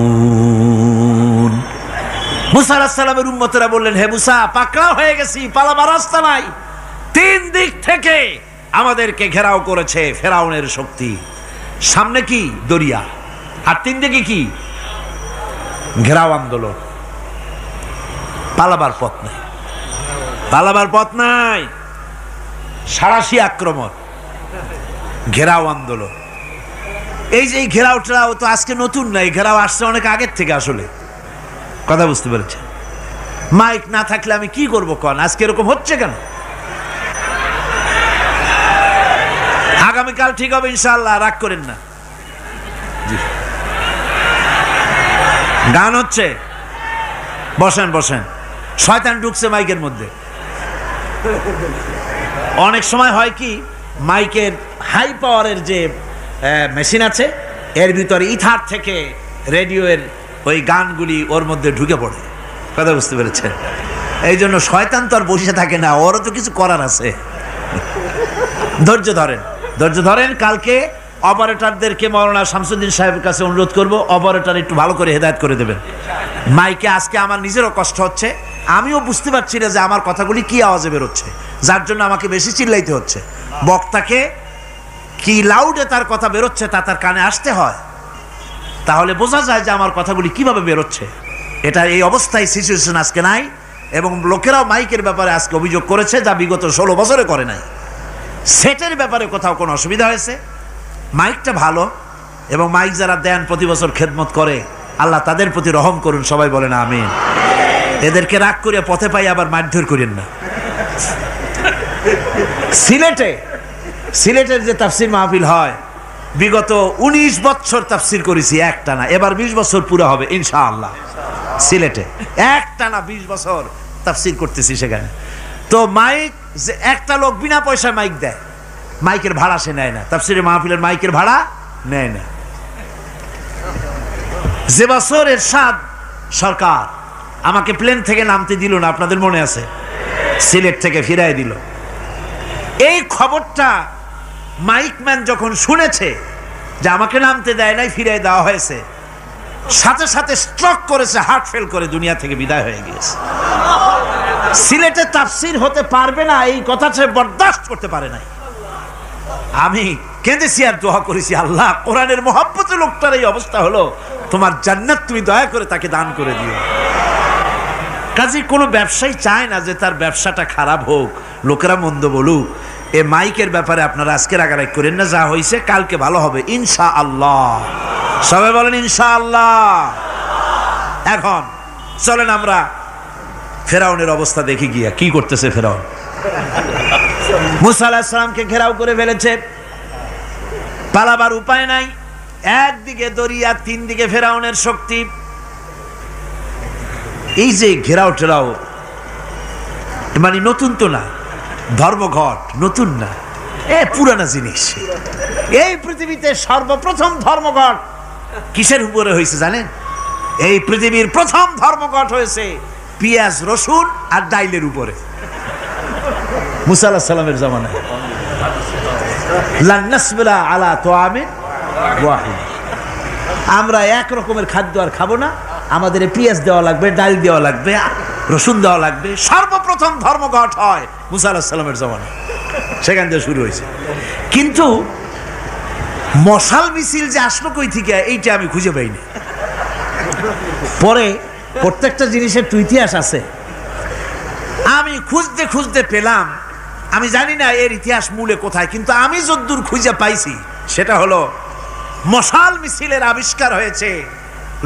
মুসা আলাইহিস সালামের উম্মতেরা বললেন, হে মুসা, পাকড়াও হয়ে গেছি, পালাবার রাস্তা নাই। 3 দিক থেকে আমাদেরকে ঘেরাও করেছে ফেরাউনের শক্তি। সামনে কি? দরিয়া, আর 3 দিকে কি? ঘেরাও আন্দোলন। পালাবার পথ নাই, পালাবার পথ নাই। সারাশি আক্রমণ, ঘেরাও আন্দোলন। এই যে ঘেরাওটাও তো আজকে নতুন নাই, ঘেরাও আসছে অনেক আগের থেকে। আসলে কথা বুঝতে পেরেছেন? মাইক না থাকলে আমি কি করবো কন? আজকে এরকম হচ্ছে কেন? আগামীকাল ঠিক হবে ইনশাআল্লাহ, রাগ করেন না। গান হচ্ছে, বসেন বসেন। শয়তান ঢুকছে মাইকের মধ্যে। অনেক সময় হয় কি, মাইকের হাই পাওয়ারের যে মেশিন আছে, এর ভিতরে ইথার থেকে রেডিওর ওই গানগুলি ওর মধ্যে ঢুকে পড়ে। কথা বুঝতে পেরেছেন? এই জন্য শয়তান তো আর বসে থাকে না, ওরও তো কিছু করার আছে। ধৈর্য ধরেন, ধৈর্য ধরেন। কালকে অপারেটরদেরকে মাওলানা শামসুদ্দিন সাহেবের কাছে অনুরোধ করব, অপারেটর একটু ভালো করে হেদায়েত করে দেবেন মাইকে। আজকে আমার নিজেরও কষ্ট হচ্ছে, আমিও বুঝতে পারছি না যে আমার কথাগুলি কি আওয়াজে বেরোচ্ছে, যার জন্য আমাকে বেশি চিল্লাইতে হচ্ছে। বক্তাকে কি লাউডে তার কথা বেরোচ্ছে তা তার কানে আসতে হয়, তাহলে বোঝা যায় যে আমার কথাগুলি কিভাবে বেরোচ্ছে। এটা এই অবস্থায় সিচুয়েশন আজকে নাই, এবং লোকেরাও মাইকের ব্যাপারে আজকে অভিযোগ করেছে, যা বিগত 16 বছরে করে নাই। সেটের ব্যাপারে কোথাও কোনো অসুবিধা হয়েছে? মাইকটা ভালো, এবং মাইক যারা দেন প্রতি বছর খেদমত করে, আল্লাহ তাদের প্রতি রহম করুন। সবাই বলেন আমিন। এদেরকে রাগ করে পথে পাই আবার মারধর করেন না। সিলেটের যে তাফসির মাহফিল হয়, বিগত 19 বছর তাফসির করেছি একটানা, এবার 20 বছর পুরো হবে ইনশাআল্লাহ। সিলেটে একটানা 20 বছর তাফসির করতেছি সেখানে। তো মাইক যে একটা লোক বিনা পয়সায় মাইক দেয়, মাইকের ভাড়া সে নেয় না। তাফসিরের মাহফিলের মাইকের ভাড়া নেয় না। যে বছর এরশাদ সরকার আমাকে প্লেন থেকে নামতে দিল না, আপনাদের মনে আছে? সিলেট থেকে ফিরাই দিল। এই খবরটা মাইকম্যান যখন শুনেছে যে আমাকে নামতে দেয় নাই, ফিরাই দেওয়া হয়েছে, সাথে সাথে স্ট্রোক করেছে, হার্ট ফেল করে দুনিয়া থেকে বিদায় হয়ে গিয়েছে। সিলেটে তাফসির হতে পারবে না এই কথা সে বরদাস্ত করতে পারে নাই। আমি কেঁদেছি আর দোয়া করেছি, আল্লাহ, কোরআনের মহব্বতে লোকটার এই অবস্থা হলো, তোমার জান্নাত তুমি দয়া করে তাকে দান করে দিও। কাজে কোনো ব্যবসায়ী চায় না যে তার ব্যবসাটা খারাপ হোক, লোকেরা মন্দ বলুক। এ মাইকের ব্যাপারে আপনারা আজকে রাগারাগ করেন না, যা হয়েছে কালকে ভালো হবে ইনশাআল্লাহ। সবাই বলেন ইনশাআল্লাহ। এখন চলেন আমরা ফেরাউনের অবস্থা দেখি গিয়া কি করতেছে ফেরাউন। মুসা আলাইহিস সালামকে ঘেরাও করে ফেলেছে, পালাবার উপায় নাই। একদিকে দরিয়া, 3 দিকে ফেরাউনের শক্তি। এই যে ঘেরাও টেরাও মানে নতুন তো না, ধর্মঘট নতুন না, পুরানা জিনিস। এই পৃথিবীতে সর্বপ্রথম ধর্মঘট কিসের উপরে হয়েছে জানেন? এই পৃথিবীর প্রথম ধর্মঘট হয়েছে পেঁয়াজ, রসুন আর ডাইলের উপরে। মুসা আলাইহিস সালামের জামানায় লান নাসবিরা আলা তুআমিন ওয়াহিদ, আমরা এক রকমের খাদ্য আর খাবো না, আমাদের পেঁয়াজ দেওয়া লাগবে, ডাল দেওয়া লাগবে, রসুন দেওয়া লাগবে। সর্বপ্রথম ধর্মঘট হয় মুসা আলাইহিস সালামের জামানায়, সেখান থেকে শুরু হয়েছে। কিন্তু মশাল মিছিল যে আসলো কই থেকে, এইটা আমি খুঁজে পাইনি। পরে প্রত্যেকটা জিনিসের তো ইতিহাস আছে, আমি খুঁজতে খুঁজতে পেলাম। আমি জানি না এর ইতিহাস মূলে কোথায়, কিন্তু আমি যদ্দূর খুঁজে পাইছি সেটা হলো মশাল মিছিলের আবিষ্কার হয়েছে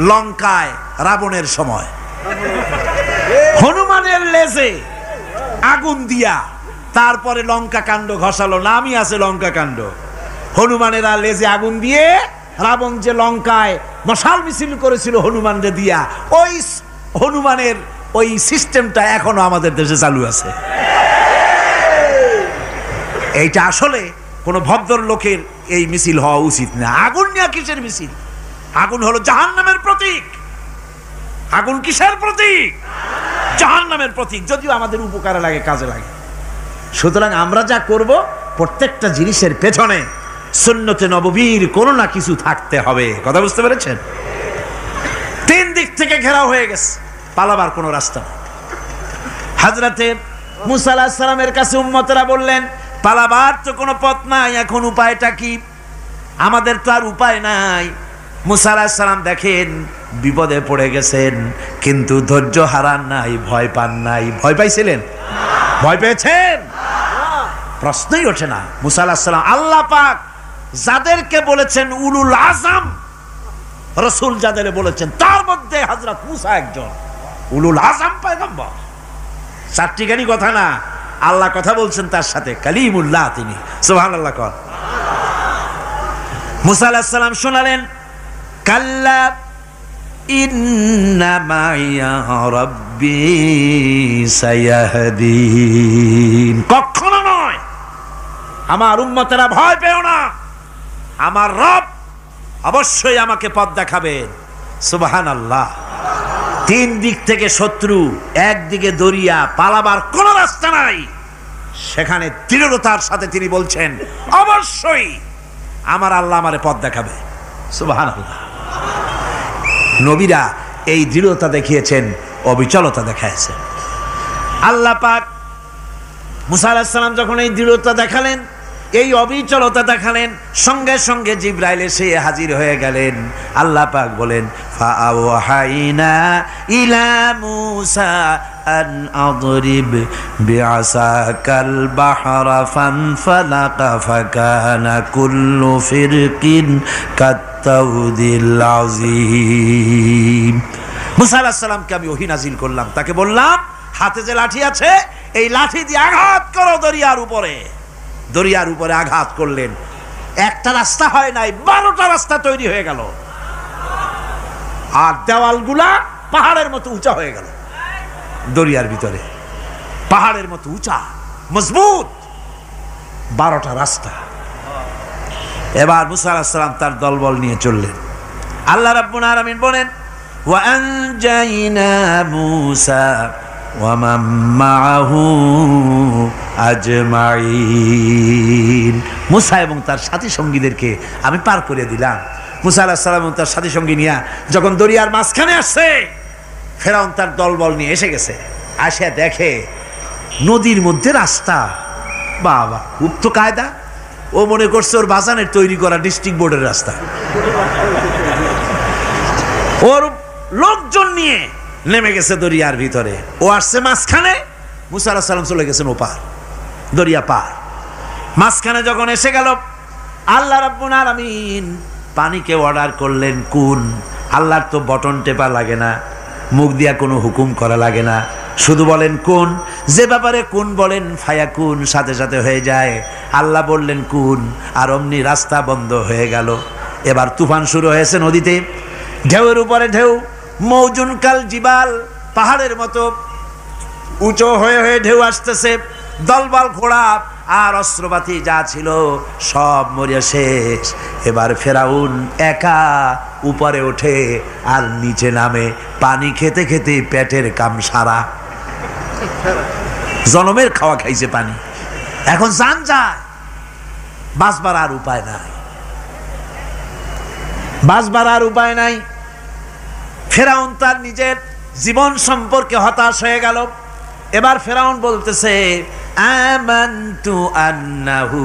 লঙ্কায় রাবণের সময়। হনুমানের লেজে আগুন দিয়া তারপরে লঙ্কা কাণ্ড ঘষালো, নামই আছে লঙ্কা কাণ্ড। হনুমানেরা লেজে আগুন দিয়ে রাবণ যে লঙ্কায় মশাল মিছিল করেছিল হনুমানরে দিয়া, ওই হনুমানের ওই সিস্টেমটা এখনো আমাদের দেশে চালু আছে। এইটা আসলে কোন ভদ্রলোকের এই মিছিল হওয়া উচিত না। আগুন নিয়ে কিসের মিছিল? আগুন হলো জাহান্নামের প্রতীক। আগুন কিসের প্রতীক? জাহান্নামের প্রতীক। যদিও আমাদের উপকারে লাগে, কাজে লাগে। সুতরাং আমরা যা করব, প্রত্যেকটা জিনিসের পেছনে সুন্নতে নববীর কোনো না কিছু থাকতে হবে। কথা বুঝতে পেরেছেন? 3 দিক থেকে ঘেরাও হয়ে গেছে, পালাবার কোনো রাস্তা নেই। হযরতে মুসা আলাইহিস সালামের কাছে উম্মতরা বললেন, পালাবার তো কোনো পথ নাই, এখন উপায়টা কি? আমাদের তো আর উপায় নাই। মুসা আলাইহিস সালাম দেখেন বিপদে পড়ে গেছেন, কিন্তু ধৈর্য হারান নাই, ভয় পান নাই। ভয় পাইছিলেন? ভয় পেয়েছেন? প্রশ্নই ওঠে না। মুসা আলাইহিস সালাম, আল্লাহ পাক যাদেরকে বলেছেন উলুল আজম রাসূল, যাদের বলেছেন তার মধ্যে হযরত মুসা একজন উলুল আজম পয়গম্বর। চারটিখানি কথা না, আল্লাহ কথা বলছেন তার সাথে, কালিমুল্লাহ তিনি। সুবহানাল্লাহ। কর মুসা আলাইহিস সালাম শোনালেন, কাল্লা ইন্না মাইয়া রাব্বি সায়াহদিন। কখনো নয়, আমার উম্মতেরা ভয় পেও না, আমার রব অবশ্যই আমাকে পথ দেখাবেন। সুবহানাল্লাহ। 3 দিক থেকে শত্রু, একদিকে দরিয়া, পালাবার কোন রাস্তা নাই। সেখানে দৃঢ়তার সাথে তিনি বলছেন, অবশ্যই আমার আল্লাহ আমারে পথ দেখাবে। সুবহানাল্লাহ। নবীরা এই দৃঢ়তা দেখিয়েছেন, অবিচলতা দেখাইছেন। আল্লাহ পাক মুসা আলাইহিস সালাম যখন এই দৃঢ়তা দেখালেন, এই অবিচলতা দেখালেন, সঙ্গে সঙ্গে জিবরাইল এসে হাজির হয়ে গেলেন। আল্লাহ পাক বলেন, ফাআওহাইনা ইলা মুসা আন আদরিব বিআসাকাল বাহরা ফানফালাকা ফাকানা কুল্লু ফিরকিন কাত্তাউদিল আযীম। মুসা আলাইহিস সালামকে আমি ওহী নাজিল করলাম, তাকে বললাম হাতে যে লাঠি আছে, এই লাঠি দিয়ে আঘাত করো দরিয়ার উপরে। দরিয়ার উপরে আঘাত করলেন, একটা রাস্তা হয় নাই, 12টা রাস্তা তৈরি হয়ে গেল। আর দেওয়ালগুলা পাহাড়ের মতো উঁচা হয়ে গেল। দরিয়ার ভিতরে পাহাড়ের মতো উঁচা, মজবুত 12টা রাস্তা। এবার মুসা আলাইহিস সালাম তার দলবল নিয়ে চললেন। আল্লাহ রাব্বুল আলামিন বলেন, ওয়া আনজাইনা মুসা ওয়া মান মাআহু আজমাইন। মুসা এবং তার সাথী সঙ্গীদেরকে আমি পার করে দিলাম। মুসা আলাইহিস সালাম এবং তার সাথী সঙ্গী নিয়ে যখন দরিয়ার মাঝখানে আসছে, ফেরাউন তার দলবল নিয়ে এসে গেছে। আসে দেখে নদীর মধ্যে রাস্তা। বাবা, খুব তো কায়দা। ও মনে করছে ওর বাজানের তৈরি করা ডিস্ট্রিক্ট বোর্ডের রাস্তা। ওর লোকজন নিয়ে নেমে গেছে দরিয়ার ভিতরে, ও আসছে মাঝখানে। মুসা আলাইহিস সালাম চলে গেছেন ওপার, দরিয়া পার। মাঝখানে যখন এসে গেল, আল্লাহ রাব্বুল আলামিন পানিকে অর্ডার করলেন কুন। আল্লাহর তো বটন টেপা লাগে না, মুখ দিয়া কোনো হুকুম করা লাগে না, শুধু বলেন কুন। যে ব্যাপারে কুন বলেন ফায়াকুন, সাথে সাথে হয়ে যায়। আল্লাহ বললেন কুন, আর অমনি রাস্তা বন্ধ হয়ে গেল। এবার তুফান শুরু হয়েছে নদীতে, ঢেউয়ের উপরে ঢেউ, মৌজুন কাল জিবাল, পাহাড়ের মতো উঁচু হয়ে হয়ে ঢেউ আসতেছে। দলবল ঘোড়া আর অস্ত্রপাতি যা ছিল সব মরিয়া শেষ। এবার ফেরাউন একা উপরে ওঠে আর নিচে নামে, পানি খেতে খেতে পেটের কাম সারা। জনমের খাওয়া খাইছে পানি, এখন জান যায়। বাঁচবার আর উপায় নাই, বাঁচবার আর উপায় নাই। ফেরাউন তার নিজের জীবন সম্পর্কে হতাশ হয়ে গেল। এবার ফেরাউন বলতেছে, আমানতু আন্নাহু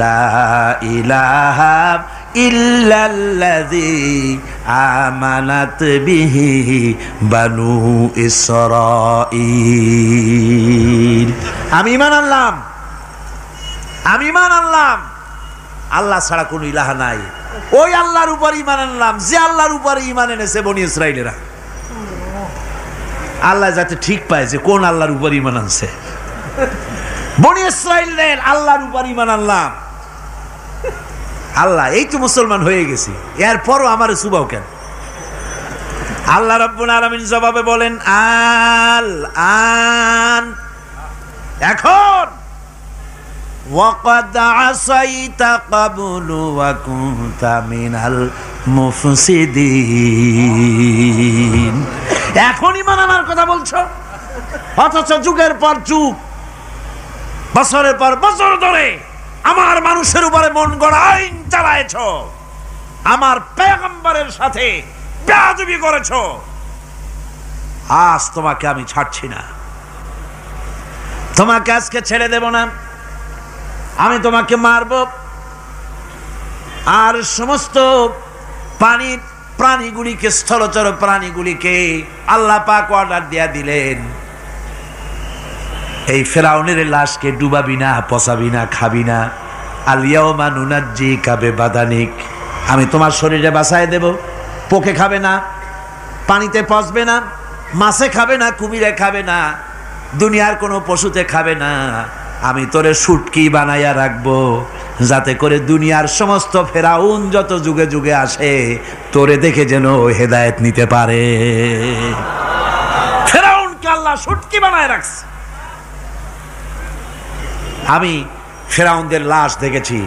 লা ইলাহা ইল্লাল্লাযী আমানাত বিহি বানু ইসরাঈল। আমি ঈমান আনলাম, আমি ঈমান আনলাম আল্লাহ ছাড়া কোনো ইলাহা নাই। ওই আল্লাহর উপর ঈমান আনলাম যে আল্লাহর উপর ঈমান এনেছে বনি ইসরাঈলেরা। আল্লাহ যাতে ঠিক পায় যে কোন আল্লাহর উপর ঈমান আনছে। বনি ইসরাঈলের আল্লাহর উপর ঈমান আনলাম। আল্লাহ এই তো মুসলমান হয়ে গেছি, এরপরও আমার সুবাও কেন? আল্লাহ রাব্বুল আলামিন জবাবে বলেন আল আন, এখন ওয়াকাদ আসাইতা ক্বাবলু ওয়া কুনতা মিনাল মুফসিদিন, এখন ঈমান আনার কথা বলছো, অথচ যুগের পর যুগ, বছরের পর বছর ধরে আমার মানুষের উপরে মন গড়া আইন চালায়েছ, আমার পয়গম্বরের সাথে বেয়াদবি করেছ, আজ তোমাকে আমি ছাড়ছি না, তোমাকে আজকে ছেড়ে দেব না, আমি তোমাকে মারব। আর সমস্ত প্রাণীগুলিকে, স্থলচর প্রাণীগুলিকে আল্লাহ পাক অর্ডার দিয়া দিলেন, এই ফেরাউনের লাশকে ডুবাবি না, পচাবি না, খাবি না। আলিয়াউমা নুনাজ্জিকা বিবাদানিক, আমি তোমার শরীরে বাঁচায় দেব, পোকে খাবে না, পানিতে পচবে না, মাছে খাবে না, কুমিরে খাবে না, দুনিয়ার কোনো পশুতে খাবে না। আমি তোরে শুটকি বানাইয়া রাখবো, যাতে করে দুনিয়ার সমস্ত ফেরাউন যত যুগে যুগে আসে তোরে দেখে যেন হেদায়েত নিতে পারে। ফেরাউনকে আল্লাহ শুটকি বানায় রাখছে। আমি ফেরাউনদের লাশ দেখেছি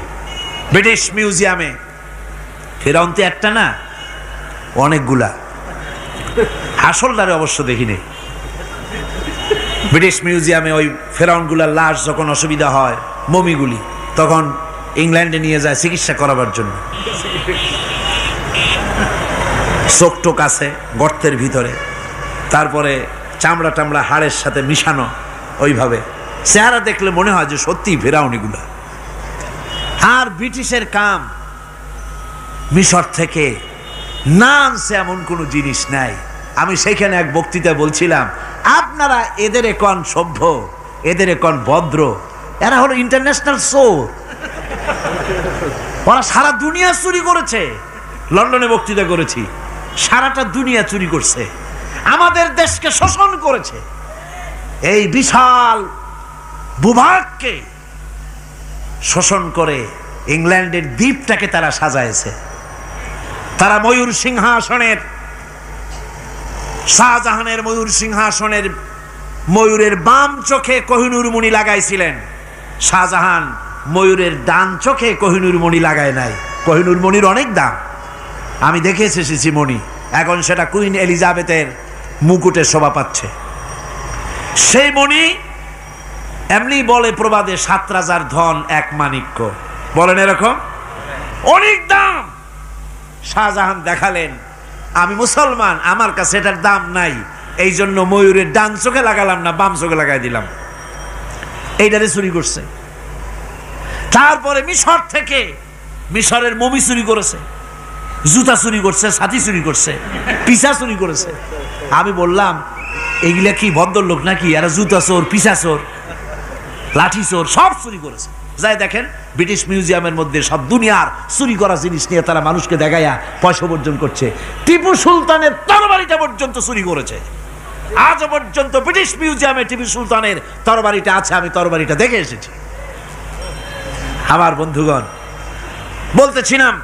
ব্রিটিশ মিউজিয়ামে। ফেরাউন তো একটা না, অনেকগুলা। আসলটারে অবশ্য দেখিনি। ব্রিটিশ মিউজিয়ামে ওই ফেরাউনগুলার লাশ যখন অসুবিধা হয়, মমিগুলি, তখন ইংল্যান্ডে নিয়ে যায় চিকিৎসা করাবার জন্য। চোখ টোক আছে গর্তের ভিতরে, তারপরে চামড়া টামড়া হাড়ের সাথে মিশানো, ওইভাবে চেহারা দেখলে মনে হয় যে সত্যি ফেরাউনিগুলা। আর ব্রিটিশের কাম মিশর থেকে না আনছে এমন কোনো জিনিস নাই। আমি সেইখানে এক বক্তৃতা বলছিলাম, আপনারা এদের এখন সভ্য, এদের এখন ভদ্র, এরা হলো ইন্টারন্যাশনাল চোর, ওরা সারা দুনিয়া চুরি করেছে। লন্ডনে বক্তৃতা করেছি, সারাটা দুনিয়া চুরি করছে, আমাদের দেশকে শোষণ করেছে। এই বিশাল ভূভাগকে শোষণ করে ইংল্যান্ডের দ্বীপটাকে তারা সাজাইছে। তারা ময়ূর সিংহাসনের, শাহজাহানের ময়ূর সিংহাসনের ময়ূরের বাম চোখে কোহিনূর মণি লাগাইছিলেন, শাহজাহান ময়ূরের ডান চোখে কোহিনূর মণি লাগায় নাই। কোহিনূর মণির অনেক দাম, আমি দেখে এসেছি মণি, এখন সেটা কুইন এলিজাবেথের মুকুটে শোভা পাচ্ছে। সেই মণি এমনি বলে প্রবাদে 7 রাজার ধন এক মাণিক্য, বলেন এরকম, অনেক দাম। শাহজাহান দেখালেন, আমি মুসলমান, আমার কাছে এটার দাম নাই, এই জন্য ময়ূরের ডান চোখে লাগালাম না, বাম চোখে লাগাই দিলাম। এইটারে চুরি করছে। তারপরে মিশর থেকে, মিশরের মমি চুরি করেছে, জুতা চুরি করছে, ছাতি চুরি করছে, পিসা চুরি করেছে। আমি বললাম এগুলা কি ভদ্রলোক নাকি? এরা জুতা চোর, পিসা চোর, লাঠি চোর, সব চুরি করেছে। যাই দেখেন ব্রিটিশ মিউজিয়ামের মধ্যে সব দুনিয়ার চুরি করা জিনিস নিয়ে তারা মানুষকে দেখাইয়া পয়সা অর্জন করছে। টিপু সুলতানের তরবারিটা পর্যন্ত চুরি করেছে। আজ পর্যন্ত ব্রিটিশ মিউজিয়ামে টিপু সুলতানের তরবারিটা আছে, আমি তরবারিটা দেখে এসেছি। আমার বন্ধুগণ, বলতেছিলাম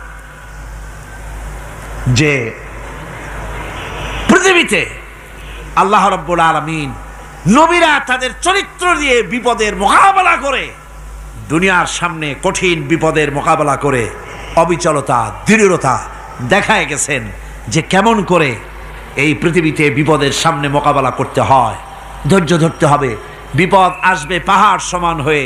যে পৃথিবীতে আল্লাহ রাব্বুল আলামিন নবীরা তাদের চরিত্র দিয়ে বিপদের মোকাবেলা করে, দুনিয়ার সামনে কঠিন বিপদের মোকাবেলা করে অবিচলতা, দৃঢ়তা দেখায় গেছেন যে কেমন করে এই পৃথিবীতে বিপদের সামনে মোকাবেলা করতে হয়। ধৈর্য ধরতে হবে, বিপদ আসবে পাহাড় সমান হয়ে,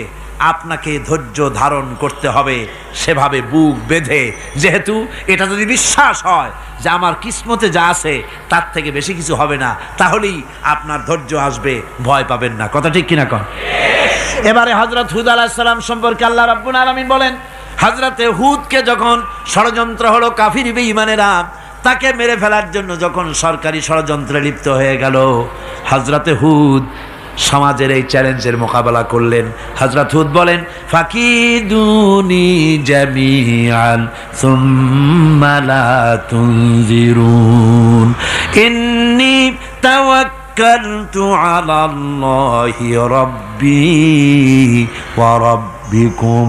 আপনাকে ধৈর্য ধারণ করতে হবে সেভাবে বুক বেঁধে। যেহেতু এটা যদি বিশ্বাস হয় যে আমার কিসমতে যা আছে তার থেকে বেশি কিছু হবে না, তাহলেই আপনার ধৈর্য আসবে, ভয় পাবেন না। কথা ঠিক কিনা কন? এবারে হযরত হুদ আলাইহিস সালাম সম্পর্কে আল্লাহ রাব্বুল আলামিন বলেন, হযরতে হুদকে যখন ষড়যন্ত্র হলো, কাফির বেঈমানেরা তাকে মেরে ফেলার জন্য যখন সরকারি ষড়যন্ত্রে লিপ্ত হয়ে গেল, হযরতে হুদ সমাজের এই চ্যালেঞ্জের মোকাবেলা করলেন। হযরত হুদ বলেন, ফাকিদুনি জামিআন সুম্মা লা তুনজিরুন ইন্নী তাওয়াক্কালতু আলাল্লাহি রাব্বি ওয়া রাব্বিকুম।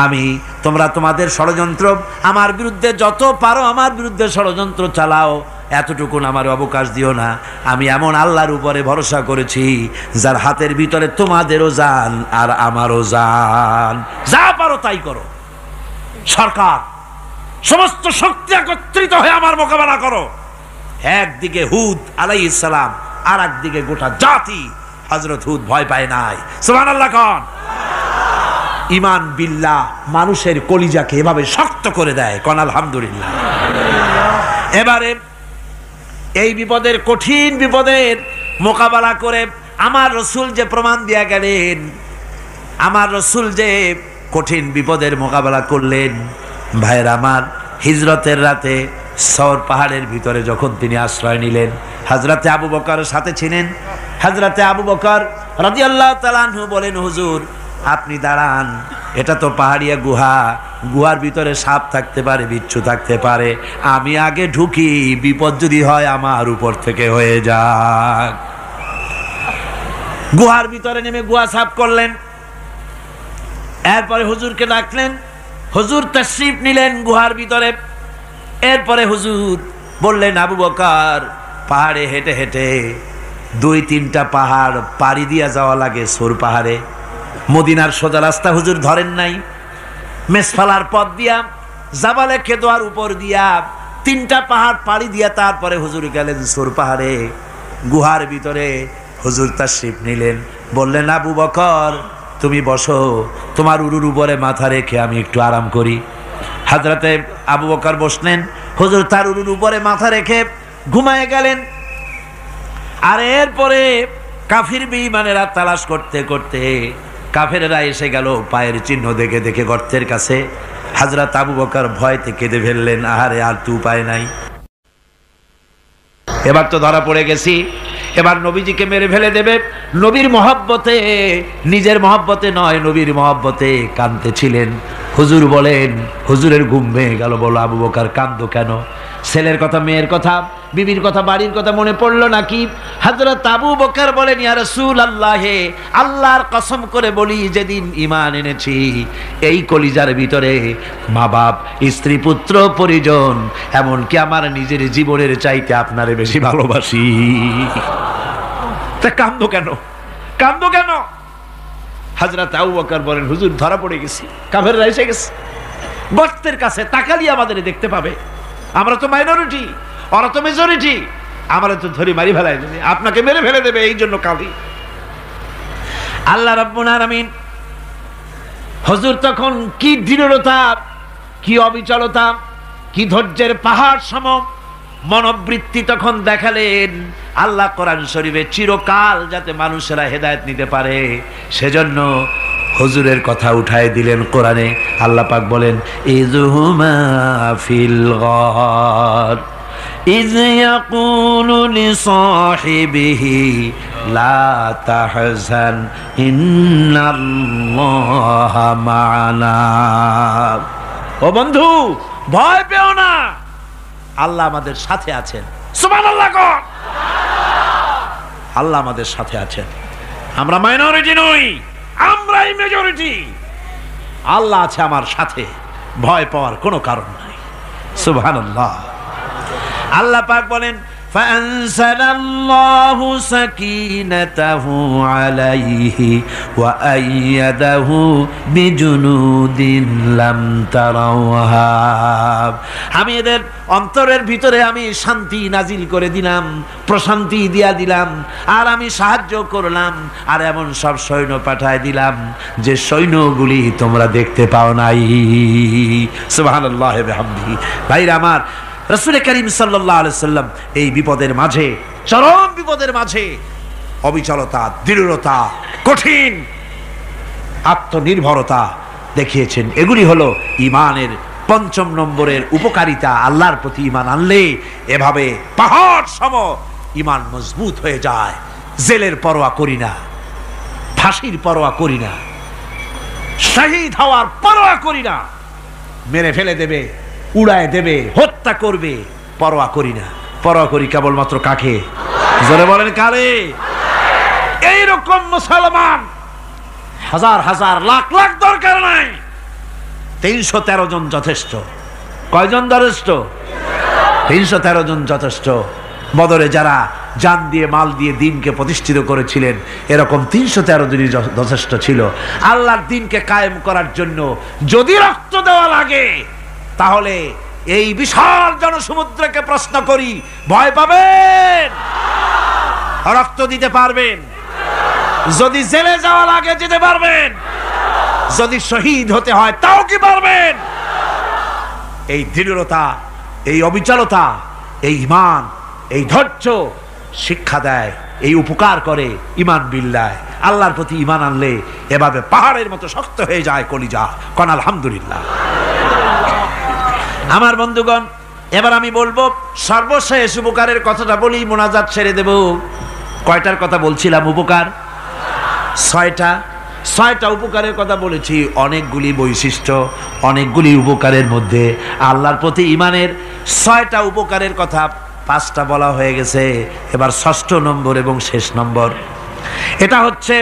আমি তোমরা তোমাদের ষড়যন্ত্র আমার বিরুদ্ধে যত পারো আমার বিরুদ্ধে ষড়যন্ত্র চালাও, এতটুকুন আমার অবকাশ দিও না। আমি এমন আল্লাহর উপরে ভরসা করেছি যার হাতের ভিতরে তোমাদেরও জান আর আমারও জান। যা পারো তাই করো। সরকার সমস্ত শক্তি একত্রিত হয়ে আমার মোকাবেলা করো। একদিকে হুদ আলাইহিস সালাম, আর একদিকে গোটা জাতি। হযরত হুদ ভয় পায় নাই। সুবহানাল্লাহ কোন। ঈমান বিল্লাহ মানুষের কলিজাকে এভাবে শক্ত করে দেয়। কোন আলহামদুলিল্লাহ। এবারে এই বিপদের, কঠিন বিপদের মোকাবেলা করে আমার রাসূল যে প্রমাণ দিয়া গেলেন, আমার রাসূল যে কঠিন বিপদের মোকাবেলা করলেন, ভাইরা আমার, হিজরতের রাতে সওর পাহাড়ের ভিতরে যখন তিনি আশ্রয় নিলেন, হযরতে আবু বকর সাথে ছিলেন। হযরতে আবু বকর রাদিয়াল্লাহু তাআলা আনহু বলেন, হুজুর আপনি দাঁড়ান, এটা তো পাহাড়িয়া গুহা, গুহার ভিতরে সাপ থাকতে পারে, বিচ্ছু থাকতে পারে, আমি আগে ঢুকি, বিপদ যদি হয় আমার উপর থেকে হয়ে যাক। গুহার ভিতরে নেমে গুহা সাফ করলেন। এরপরে হুজুরকে ডাকলেন, হুজুর তাশরীফ নিলেন গুহার ভিতরে। এরপরে হুজুর বললেন, আবু বকর পাহাড়ে হেঁটে হেঁটে 2-3টা পাহাড় পাড়ি দিয়া যাওয়া লাগে সৌর পাহাড়ে। মদিনার সোজা রাস্তা হুজুর ধরেন নাই, মেসফালার পথ দিয়া জাবালে কেদোয়ার উপর দিয়া 3টা পাহাড় পাড়ি দিয়া তারপরে হুজুর গেলেন সৌর পাহাড়ে। গুহার ভিতরে হুজুর তাশরীফ নিলেন। বললেন, আবু বকর তুমি বসো, তোমার উরুর উপরে মাথা রেখে আমি একটু আরাম করি। হযরতে আবু বকর বসলেন, হুজুর তার উরুর উপরে মাথা রেখে ঘুমায় গেলেন। আর এরপরে কাফির বেঈমানেরা তালাশ করতে করতে কাফেরেরা এসে গেল পায়ের চিহ্ন দেখে দেখে গর্তের কাছে। হযরত আবু বকর ভয়তে কেঁদে ফেললেন, আহারে আর তো উপায় নাই, এবার তো ধরা পড়ে গেছি, এবার নবীজিকে মেরে ফেলে দেবে। নবীর মহব্বতে, নিজের মহব্বতে নয়, নবীর মহব্বতে কাঁদতেছিলেন। হুজুর বলেন, হুজুরের ঘুম ভেঙে গেল। বলো, আবু বকর কাঁদো কেন? ছেলের কথা, মেয়ের কথা, বিবির কথা, বাড়ির কথা মনে পড়লো নাকি? হযরত আবু বকর বলেন, ইয়া রাসূলুল্লাহ, আল্লাহর কসম করে বলি, যেদিন ঈমান এনেছি এই কলিজার ভিতরে মা বাপ, স্ত্রী, পুত্র, পরিজন, এমনকি আমার নিজের জীবনের চাইতে আপনারে বেশি ভালোবাসি। তা কান্দো কেন? কান্দো কেন? হযরত আবু বকর বলেন, হুজুর ধরা পড়ে গেছি, কাফেররা এসে গেছে গর্তের কাছে, তাকালি আমাদের দেখতে পাবে, আমরা তো মাইনরিটি, ওরা তো মেজরিটি, আমরা তো ধরে মারি ফেলাই দেবে, আপনাকে মেরে ফেলে দেবে, এই জন্য কাঁদি। আল্লাহ রাব্বুল আলামিন, হুজুর তখন কি দৃঢ়তা, কি অবিচলতা, কি ধৈর্যের পাহাড় সম মনোবৃত্তি তখন দেখালেন। আল্লাহ কোরআন শরীফে চিরকাল যাতে মানুষেরা হেদায়েত নিতে পারে সেজন্য হুজুরের কথা উঠায় দিলেন কোরআনে। আল্লাহ পাক বলেন, ইযহুমা ফিল গার ইয ইয়াকুলু লিসাহিবিহি লা তাহজান ইন্নাল্লাহা মা'ানা। ও বন্ধু, ভয় পেও না, আল্লাহ আমাদের সাথে আছেন। সুবহানাল্লাহ কোন। আল্লাহ আমাদের সাথে আছেন। আমরা মাইনরিটি নই, আমরাই মেজরিটি। আল্লাহ আছে আমার সাথে, ভয় পাওয়ার কোনো কারণ নাই। সুবহানাল্লাহ। আল্লাহ পাক বলেন, ফাআনসালাল্লাহু সাকিনাতাহু আলাইহি ওয়া আইয়াদাহু বিজুনুদিন লাম তারাওহা। আমি এদের অন্তরের ভিতরে আমি শান্তি নাজিল করে দিলাম, প্রশান্তি দিয়া দিলাম, আর আমি সাহায্য করলাম, আর এমন সব সৈন্য পাঠায় দিলাম যে সৈন্যগুলি তোমরা দেখতে পাও নাই। সুবহানাল্লাহ ওয়া বিহামদিহি। ভাইরা আমার, রাসূল করিম সাল্লাল্লাহু আলাইহি সাল্লাম এই বিপদের মাঝে, চরম বিপদের মাঝে অবিচলতা, দৃঢ়তা, কঠিন আত্মনির্ভরতা দেখিয়েছেন। এগুলি হলো ঈমানের 5 নম্বরের উপকারিতা। আল্লাহর প্রতি ঈমান আনলে এভাবে পাহাড় সম ঈমান মজবুত হয়ে যায়। জেলের পরোয়া করি না, ফাঁসির পরোয়া করি না, শহীদ হওয়ার পরোয়া করি না, মেরে ফেলে দেবে, উড়ায় দেবে, হত্যা করবে, পরোয়া করি না। পরোয়া করি কেবলমাত্র কাকে? জোরে বলেন, কারে? এইরকম মুসলমান হাজার হাজার লাখ লাখ দরকার নাই, 313 জন যথেষ্ট। কয়জন যথেষ্ট? 313 জন যথেষ্ট। বদরে যারা জান দিয়ে মাল দিয়ে দিনকে প্রতিষ্ঠিত করেছিলেন, এরকম 313 জনই যথেষ্ট ছিল আল্লাহর দিনকে কায়েম করার জন্য। যদি রক্ত দেওয়া লাগে তাহলে এই বিশাল জনসমুদ্রকে প্রশ্ন করি, ভয় পাবেন? রক্ত দিতে পারবেন? যদি জেলে যাওয়া লাগে যেতে পারবেন? যদি শহীদ হতে হয় তাও কি পারবেন? এই দৃঢ়তা, এই অবিচলতা, এই ঈমান, এই ধৈর্য শিক্ষা দেয়, এই উপকার করে ঈমান বিল্লাহ। আল্লাহর প্রতি ঈমান আনলে এভাবে পাহাড়ের মতো শক্ত হয়ে যায় কলিজা। কোন আলহামদুলিল্লাহ। আমার বন্ধুগণ, এবার আমি বলবো সর্বশেষ উপকারের কথাটা বলি, মোনাজাত ছেড়ে দেব। কয়টার কথা বলছিলাম? উপকার 6টা উপকারের কথা বলেছি। অনেকগুলি বৈশিষ্ট্য, অনেকগুলি উপকারের মধ্যে আল্লাহর প্রতি ঈমানের 6টা উপকারের কথা 5টা বলা হয়ে গেছে। এবার 6ষ্ঠ নম্বর এবং শেষ নম্বর, এটা হচ্ছে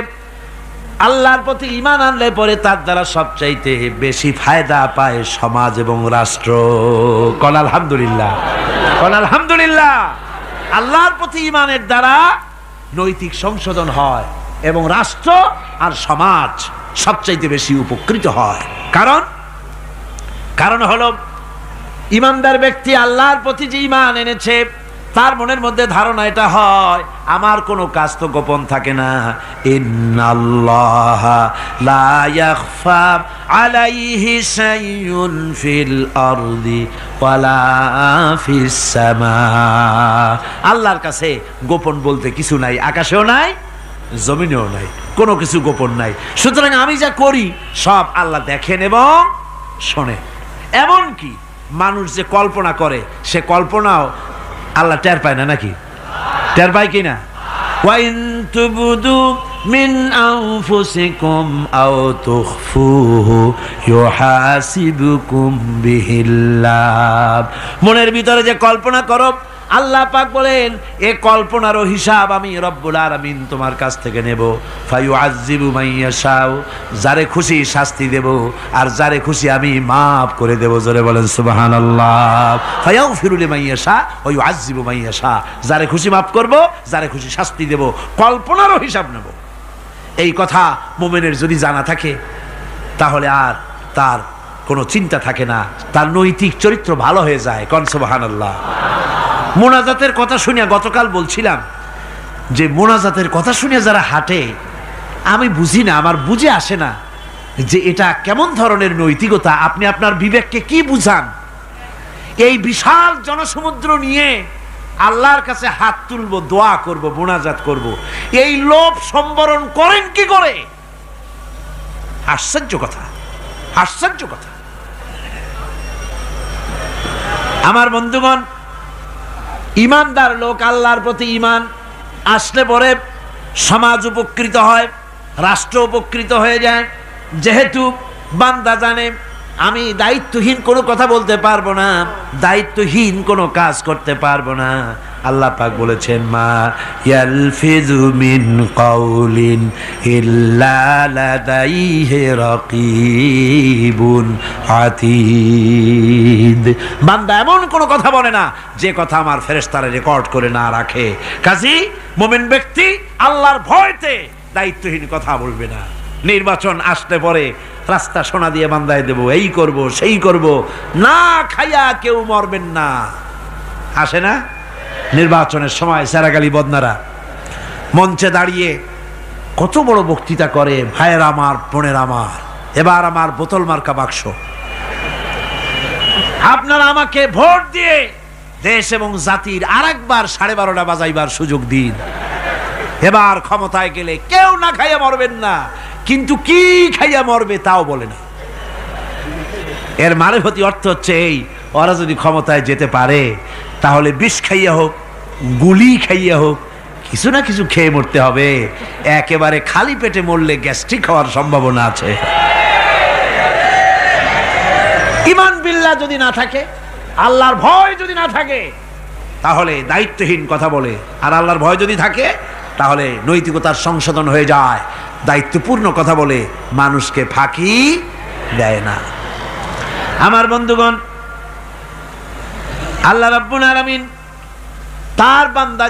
আল্লাহর প্রতি ঈমান আনলে পরে তার দ্বারা সবচাইতে বেশি ফায়দা পায় সমাজ এবং রাষ্ট্র। কোন আলহামদুলিল্লাহ, কোন আলহামদুলিল্লাহ। আল্লাহর প্রতি ঈমানের দ্বারা নৈতিক সংশোধন হয় এবং রাষ্ট্র আর সমাজ সবচাইতে বেশি উপকৃত হয়। কারণ হলো ঈমানদার ব্যক্তি আল্লাহর প্রতি যে ঈমান এনেছে, তার মনের মধ্যে ধারণা এটা হয়, আমার কোনো কাজ তো গোপন থাকে না। ইন্নাল্লাহা লা ইয়াখফা আলাইহি শাইউন ফিল আরদি ওয়ালা ফিস সামা। আল্লাহর কাছে গোপন বলতে কিছু নাই, আকাশেও নাই, জমিনেও নাই, কোনো কিছু গোপন নাই। সুতরাং আমি যা করি সব আল্লাহ দেখেন এবং শোনেন। এমনকি মানুষ যে কল্পনা করে, সে কল্পনাও আল্লাহ টের পায় না, নাকি? টের পায় কি না? ওয়াইন তুবদু মিন আনফুসিকুম আও তুখফুহু ইউহাসিবুকুম বিহিল্লাহ। মনের ভিতরে যে কল্পনা করো, আল্লাহ পাক বলেন এ কল্পনারও হিসাব আমি রব্বুল আলামিন তোমার কাছ থেকে নেব। ফায়ুআযযিবু মান ইয়াশাউ, যারে খুশি শাস্তি দেব আর যারে খুশি আমি মাফ করে দেব। জোরে বলেন সুবহানাল্লাহ। ফায়াগফিরু লিমান ইয়াশা ওয়া ইউআযযিবু মান ইয়াশা, যারে খুশি মাফ করব, যারে খুশি শাস্তি দেব, কল্পনারও হিসাব নেব। এই কথা মুমিনের যদি জানা থাকে তাহলে আর তার কোনো চিন্তা থাকে না, তার নৈতিক চরিত্র ভালো হয়ে যায়। কোন সুবহানাল্লাহ। মোনাজাতের কথা শুনিয়া গতকাল বলছিলাম যে মোনাজাতের কথা শুনিয়া যারা হাঁটে, আমি বুঝি না, আমার বুঝে আসে না যে এটা কেমন ধরনের নৈতিকতা। আপনি আপনার বিবেককে কি বুঝান? এই বিশাল জনসমুদ্র নিয়ে আল্লাহর কাছে হাত তুলবো, দোয়া করব, মোনাজাত করব, এই লোভ সম্বরণ করেন কি করে? আশ্চর্য কথা, আশ্চর্য কথা। আমার বন্ধুগণ, ঈমানদার লোক, আল্লাহর প্রতি ঈমান আসলে পরে সমাজ উপকৃত হয়, রাষ্ট্র উপকৃত হয়ে যায়। যেহেতু বান্দা জানে আমি দায়িত্বহীন কোনো কথা বলতে পারবো না, দায়িত্বহীন কোনো কাজ করতে পারবো না। আল্লাহ পাক বলেছেন, মা ইয়ালফিযু মিন কাউলিন ইল্লা লাদাইহি রাকীবুন আতীদ। বান্দা এমন কোনো কথা বলে না যে কথা আমার ফেরেশতারা রেকর্ড করে না রাখে। কাজী মুমিন ব্যক্তি আল্লাহর ভয়তে দায়িত্বহীন কথা বলবে না। নির্বাচন আসতে পরে রাস্তা সোনা দিয়ে বান্দায় দেব, এই করব সেই করব, না খাইয়া কেউ মরবেন না। আসে না নির্বাচনের সময় সেরাগালি বদনারা মঞ্চে দাঁড়িয়ে কত বড় বক্তৃতা করে, ভাইয়ের আমার, বোনের আমার, এবার আমার বোতল মার্কা বাক্স, আপনারা আমাকে ভোট দিয়ে দেশ এবং জাতির আরেকবার 12:30 বাজাইবার সুযোগ দিন। এবার ক্ষমতায় গেলে কেউ না খাইয়া মরবেন না, কিন্তু কি খাইয়া মরবে তাও বলে না। এর মারফতি অর্থ হচ্ছে এই, ওরা যদি ক্ষমতায় যেতে পারে তাহলে বিষ খাইয়া হোক, গুলি খাইয়া হোক, কিছু না কিছু খেয়ে মরতে হবে। একেবারে খালি পেটে মরলে গ্যাস্ট্রিক হওয়ার সম্ভাবনা আছে। ঈমান বিল্লাহ যদি না থাকে, আল্লাহর ভয় যদি না থাকে, তাহলে দায়িত্বহীন কথা বলে। আর আল্লাহর ভয় যদি থাকে তাহলে নৈতিকতার সংশোধন হয়ে যায়, দায়িত্বপূর্ণ কথা বলে, মানুষকে ফাঁকি দেয় না। আমার বন্ধুগণ, আল্লাহ রাব্বুল আলামিন তার বান্দা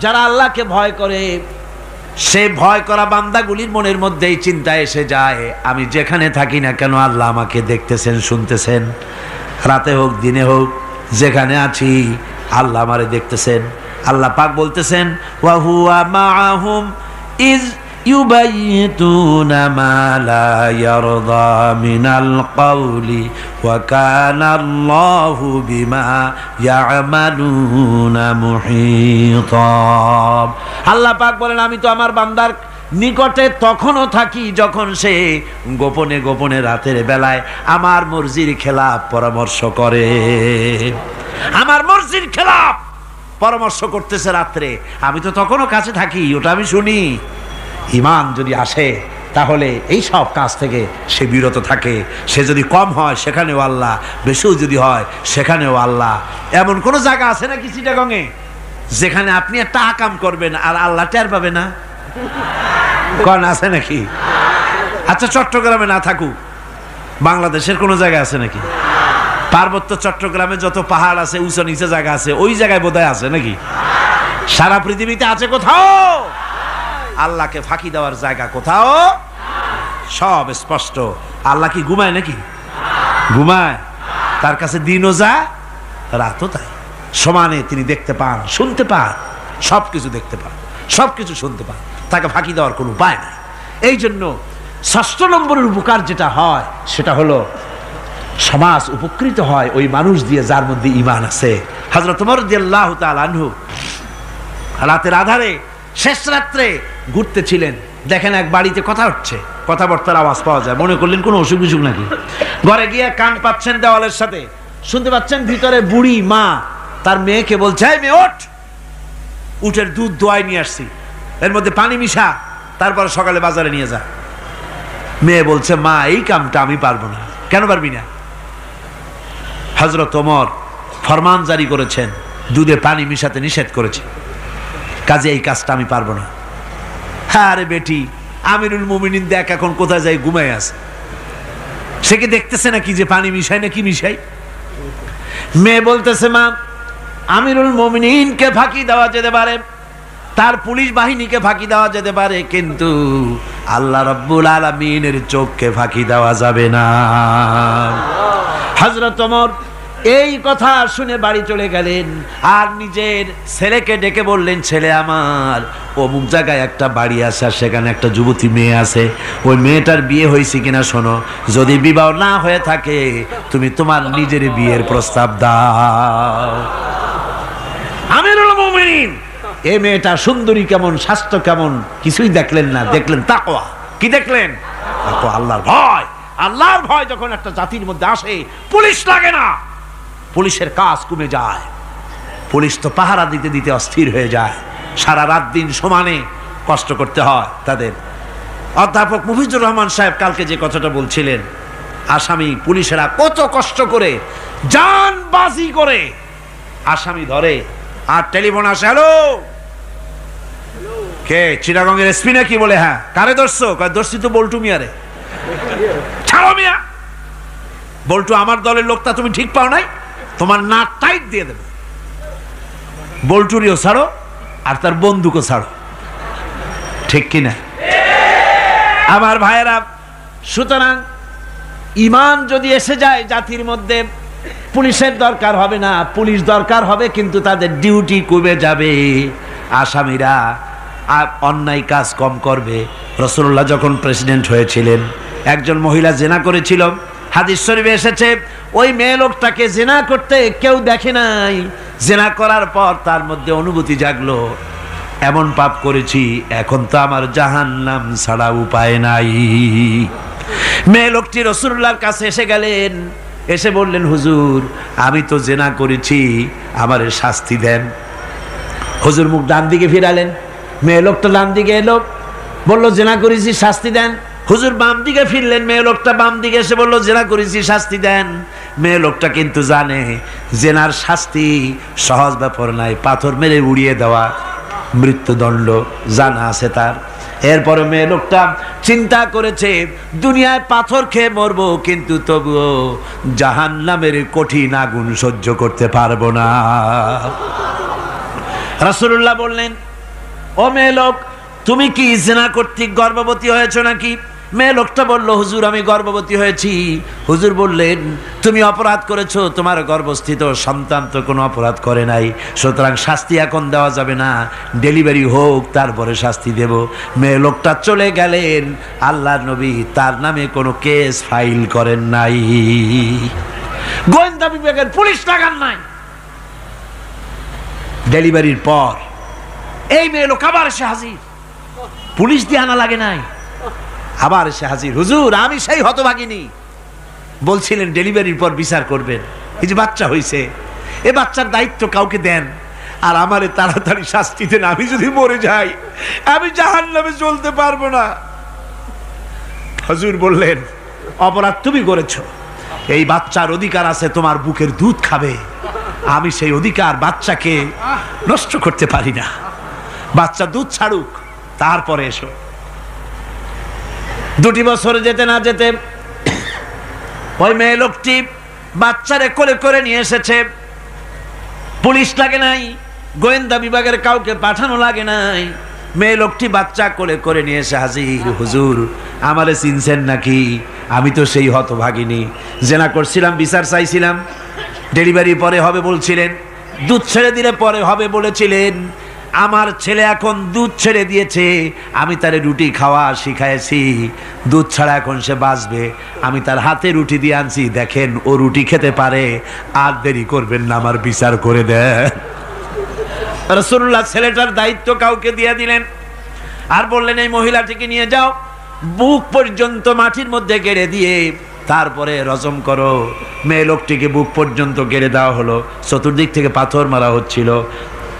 যারা আল্লাহকে ভয় করে, সে ভয় করা বান্দাগুলির মনের মধ্যেই চিন্তা এসে যায়, আমি যেখানে থাকি না কেন আল্লাহ আমাকে দেখতেছেন, শুনতেছেন। রাতে হোক দিনে হোক যেখানে আছি আল্লাহ আমারে দেখতেছেন। আল্লাহ পাক বলতেছেন, ওয়া হুয়া মাআহুম ইজ ইউবাইতুনা মা লা ইয়ারদা মিনাল কওলি ওয়া কানা আল্লাহু বিমা ইয়ামালুনা মুহীতা। আল্লাহ পাক বলেন, আমি তো আমার বান্দার নিকটে তখনও থাকি যখন সে গোপনে গোপনে রাতের বেলায় আমার মর্জির খেলাফ পরামর্শ করে। আমার মর্জির খেলাফ পরামর্শ করতেছে রাত্রে, আমি তো তখনও কাছে থাকি, ওটা আমি শুনি। ঈমান যদি আসে তাহলে এই সব কাজ থেকে সে বিরত থাকে। সে যদি কম হয় সেখানেও আল্লাহ, বেশিও যদি হয় সেখানেও আল্লাহ। এমন কোন জায়গা আছে নাকি চিটাগংয়ে যেখানে আপনি একটা আকাম করবেন আর আল্লাহ টের পাবে না? কোন আছে নাকি? আচ্ছা, চট্টগ্রামে না থাকুক, বাংলাদেশের কোন জায়গা আছে নাকি? পার্বত্য চট্টগ্রামে যত পাহাড় আছে, উঁচু নিচে জায়গা আছে, ওই জায়গায় বোধহয় আছে নাকি? সারা পৃথিবীতে আছে কোথাও? আল্লাহকে ফাঁকি দেওয়ার জায়গা কোথাও? সব স্পষ্ট। আল্লাহ কি ঘুমায় নাকি? ঘুমায়? তার কাছে দিনও যা, রাতও তাই। সমানে তিনি দেখতে পান, শুনতে পান, সবকিছু দেখতে পান, সবকিছু শুনতে পান। তাকে ফাঁকি দেওয়ার কোনো উপায় নাই। এই জন্য ৬ষ্ঠ নম্বরের উপকার যেটা হয় সেটা হলো সমাজ উপকৃত হয় ওই মানুষ দিয়ে যার মধ্যে ঈমান আছে। হযরত ওমর রাদিয়াল্লাহু তাআলা আনহু রাতের আধারে শেষ রাত্রে ঘুরতেছিলেন, দেখেন এক বাড়িতে কথা হচ্ছে, কথাবার্তার আওয়াজ পাওয়া যায়। মনে করলেন কোনো অসুখ বিসুখ নাকি। ঘরে গিয়ে কান পাচ্ছেন দেওয়ালের সাথে, শুনতে পাচ্ছেন ভিতরে বুড়ি মা তার মেয়েকে বলছে, এই মেয়ে ওঠ, উটের দুধ দোয়াই নিয়ে আসছি, এর মধ্যে পানি মিশা, তারপরে সকালে বাজারে নিয়ে যা। মেয়ে বলছে, মা এই কামটা আমি পারবো না। কেন পারবি না? হযরত ওমর ফরমান জারি করেছেন, দুধে পানি মিশাতে নিষেধ করেছে, কাজে এই কাজটা আমি পারবো না। হ্যাঁ রে বেটি, আমিরুল মুমিনিন দেখ এখন কোথায় যাই, ঘুমায় আছে, সে কি দেখতেছে নাকি যে পানি মিশাই না কি মিশাই? মেয়ে বলতেছে, মা আমিরুল মুমিনিনকে ফাঁকি দেওয়া যেতে পারে, তার পুলিশ বাহিনীকে ফাঁকি দেওয়া যেতে পারে, কিন্তু আল্লাহ রাব্বুল আলামিনের চোখকে ফাঁকি দেওয়া যাবে না। হযরত ওমর এই কথা শুনে বাড়ি চলে গেলেন আর নিজের ছেলেকে ডেকে বললেন, ছেলে আমার, অমুক জায়গায় একটা বাড়ি আছে, সেখানে একটা যুবতী মেয়ে আছে, ওই মেয়েটার বিয়ে হয়েছে কিনা শোনো, যদি বিবাহ না হয়ে থাকে তুমি তোমার নিজের বিয়ের প্রস্তাব দাও। আমিরুল মুমিনিন এই মেয়েটা সুন্দরী কেমন, স্বাস্থ্য কেমন কিছুই দেখলেন না, দেখলেন তাকওয়া। কি দেখলেন? তাকওয়া, আল্লাহর ভয়। আল্লাহর ভয় যখন একটা জাতির মধ্যে আসে, পুলিশ লাগে না, পুলিশের কাজ কমে যায়। পুলিশ তো পাহারা দিতে দিতে অস্থির হয়ে যায়, সারা রাত দিন সমানে কষ্ট করতে হয় তাদের। অধ্যাপক মুফিজুর রহমান সাহেব কালকে যে কথাটা বলছিলেন, আসামি পুলিশেরা কত কষ্ট করে জানবাজি করে আসামি ধরে, আর টেলিফোন আসে, হ্যালো কে, চিটাগংয়ের এসপি নাকি? বলে হ্যাঁ। কারে ধরছো? ধরছি তো বল্টু মিয়ারে। ছাড়ো মিয়া, বল্টু আমার দলের লোকটা তুমি ঠিক পাও নাই, তোমার নাক টাইট দিয়ে দেবে। বল্টুরিও ছাড়ো আর তার বন্দুকও ছাড়ো, ঠিক কিনা? আমার ভাইয়েরা, সুতরাং ঈমান যদি এসে যায় জাতির মধ্যে, পুলিশের দরকার হবে না, পুলিশ দরকার হবে কিন্তু তাদের ডিউটি কমে যাবে, আসামিরা অন্যায় কাজ কম করবে। রাসূলুল্লাহ যখন প্রেসিডেন্ট হয়েছিলেন, একজন মহিলা জিনা করেছিল, হাদিস শরীফে এসেছে ওই মেয়ে লোকটাকে জিনা করতে কেউ দেখে নাই, জিনা করার পর তার মধ্যে অনুভূতি জাগলো, এমন পাপ করেছি, এখন তো আমার জাহান্নাম ছাড়া উপায় নাই। মেয়ে লোকটি রাসূলুল্লাহর কাছে এসে গেলেন, এসে বললেন, হুজুর আমি তো জিনা করেছি, আমারে শাস্তি দেন। হুজুর মুখ ডান দিকে ফিরালেন, মেয়ে লোকটা ডান দিকে এলো, বলল জিনা করেছি, শাস্তি দেন। হুজুর বাম দিকে ফিরলেন, মেয়ে লোকটা বাম দিকে এসে বলল জিনা করেছি, শাস্তি দেন। মেয়ে লোকটা কিন্তু জানে জেনার শাস্তি সহজ ব্যাপার নাই, পাথর মেরে উড়িয়ে দেওয়া, মৃত্যুদণ্ড জানা আছে তার। এরপরে মেয়ে লোকটা চিন্তা করেছে দুনিয়ায় পাথর খেয়ে মরবো, কিন্তু তবুও জাহান্নামের কঠিন আগুন সহ্য করতে পারবো না। রাসূলুল্লাহ বললেন, ও মেয়ে লোক, তুমি কি জিনা কর্তৃক গর্ভবতী হয়েছো নাকি? মেয়ে লোকটা বলল, হুজুর আমি গর্ভবতী হয়েছি। হুজুর বললেন, তুমি অপরাধ করেছো, তোমার গর্ভস্থিত সন্তান তো কোনো অপরাধ করে নাই, সুতরাং শাস্তি এখন দেওয়া যাবে না, ডেলিভারি হোক তারপরে শাস্তি দেব। মেয়ে লোকটা চলে গেলেন। আল্লাহর নবী তার নামে কোনো কেস ফাইল করেন নাই, গোয়েন্দা বিভাগের পুলিশ লাগান নাই। ডেলিভারির পর এই মেয়ে লোক আবার এসে হাজির, পুলিশ দিয়ে আনা লাগে নাই, আবার এসে হাজির। হুজুর আমি সেই হতভাগিনী, বলছিলেন ডেলিভারির পর বিচার করবেন, এই যে বাচ্চা হয়েছে, এ বাচ্চার দায়িত্ব কাউকে দেন, আর আমারে তাড়াতাড়ি শাস্তি দেন, আমি যদি মরে যাই আমি জাহান্নামে চলতে পারবো না। হুজুর বললেন, অপরাধ তুমি করেছো, এই বাচ্চার অধিকার আছে তোমার বুকের দুধ খাবে, আমি সেই অধিকার বাচ্চাকে নষ্ট করতে পারি না, বাচ্চা দুধ ছাড়ুক তারপরে এসো। 2 বছর যেতে না যেতে ওই মেয়ে লোকটি বাচ্চারে কোলে করে নিয়ে এসেছে, পুলিশ লাগে নাই, গোয়েন্দা বিভাগের কাউকে পাঠানো লাগে নাই। মেয়ে লোকটি বাচ্চা কোলে করে নিয়ে এসে হাজির। হুজুর আমারে চিনছেন নাকি? আমি তো সেই হতভাগিনী, জেনা করছিলাম, বিচার চাইছিলাম, ডেলিভারি পরে হবে বলছিলেন, দুধ ছেড়ে দিলে পরে হবে বলেছিলেন। আমার ছেলে এখন দুধ ছেড়ে দিয়েছে, আমি তারে রুটি খাওয়া শিখাইছি, দুধ ছাড়া এখন সে বাঁচবে, আমি তার হাতে রুটি দিয়ে আনছি, দেখেন ও রুটি খেতে পারে, আর দেরি করবেন না, আমার বিচার করে দেন। রাসূলুল্লাহ ছেলেটার দায়িত্ব কাউকে দিয়ে দিলেন, আর বললেন, এই মহিলাটিকে নিয়ে যাও, বুক পর্যন্ত মাটির মধ্যে গেড়ে দিয়ে তারপরে রজম করো। মেয়ে লোকটিকে বুক পর্যন্ত গেড়ে দেওয়া হলো, চতুর্দিক থেকে পাথর মারা হচ্ছিল,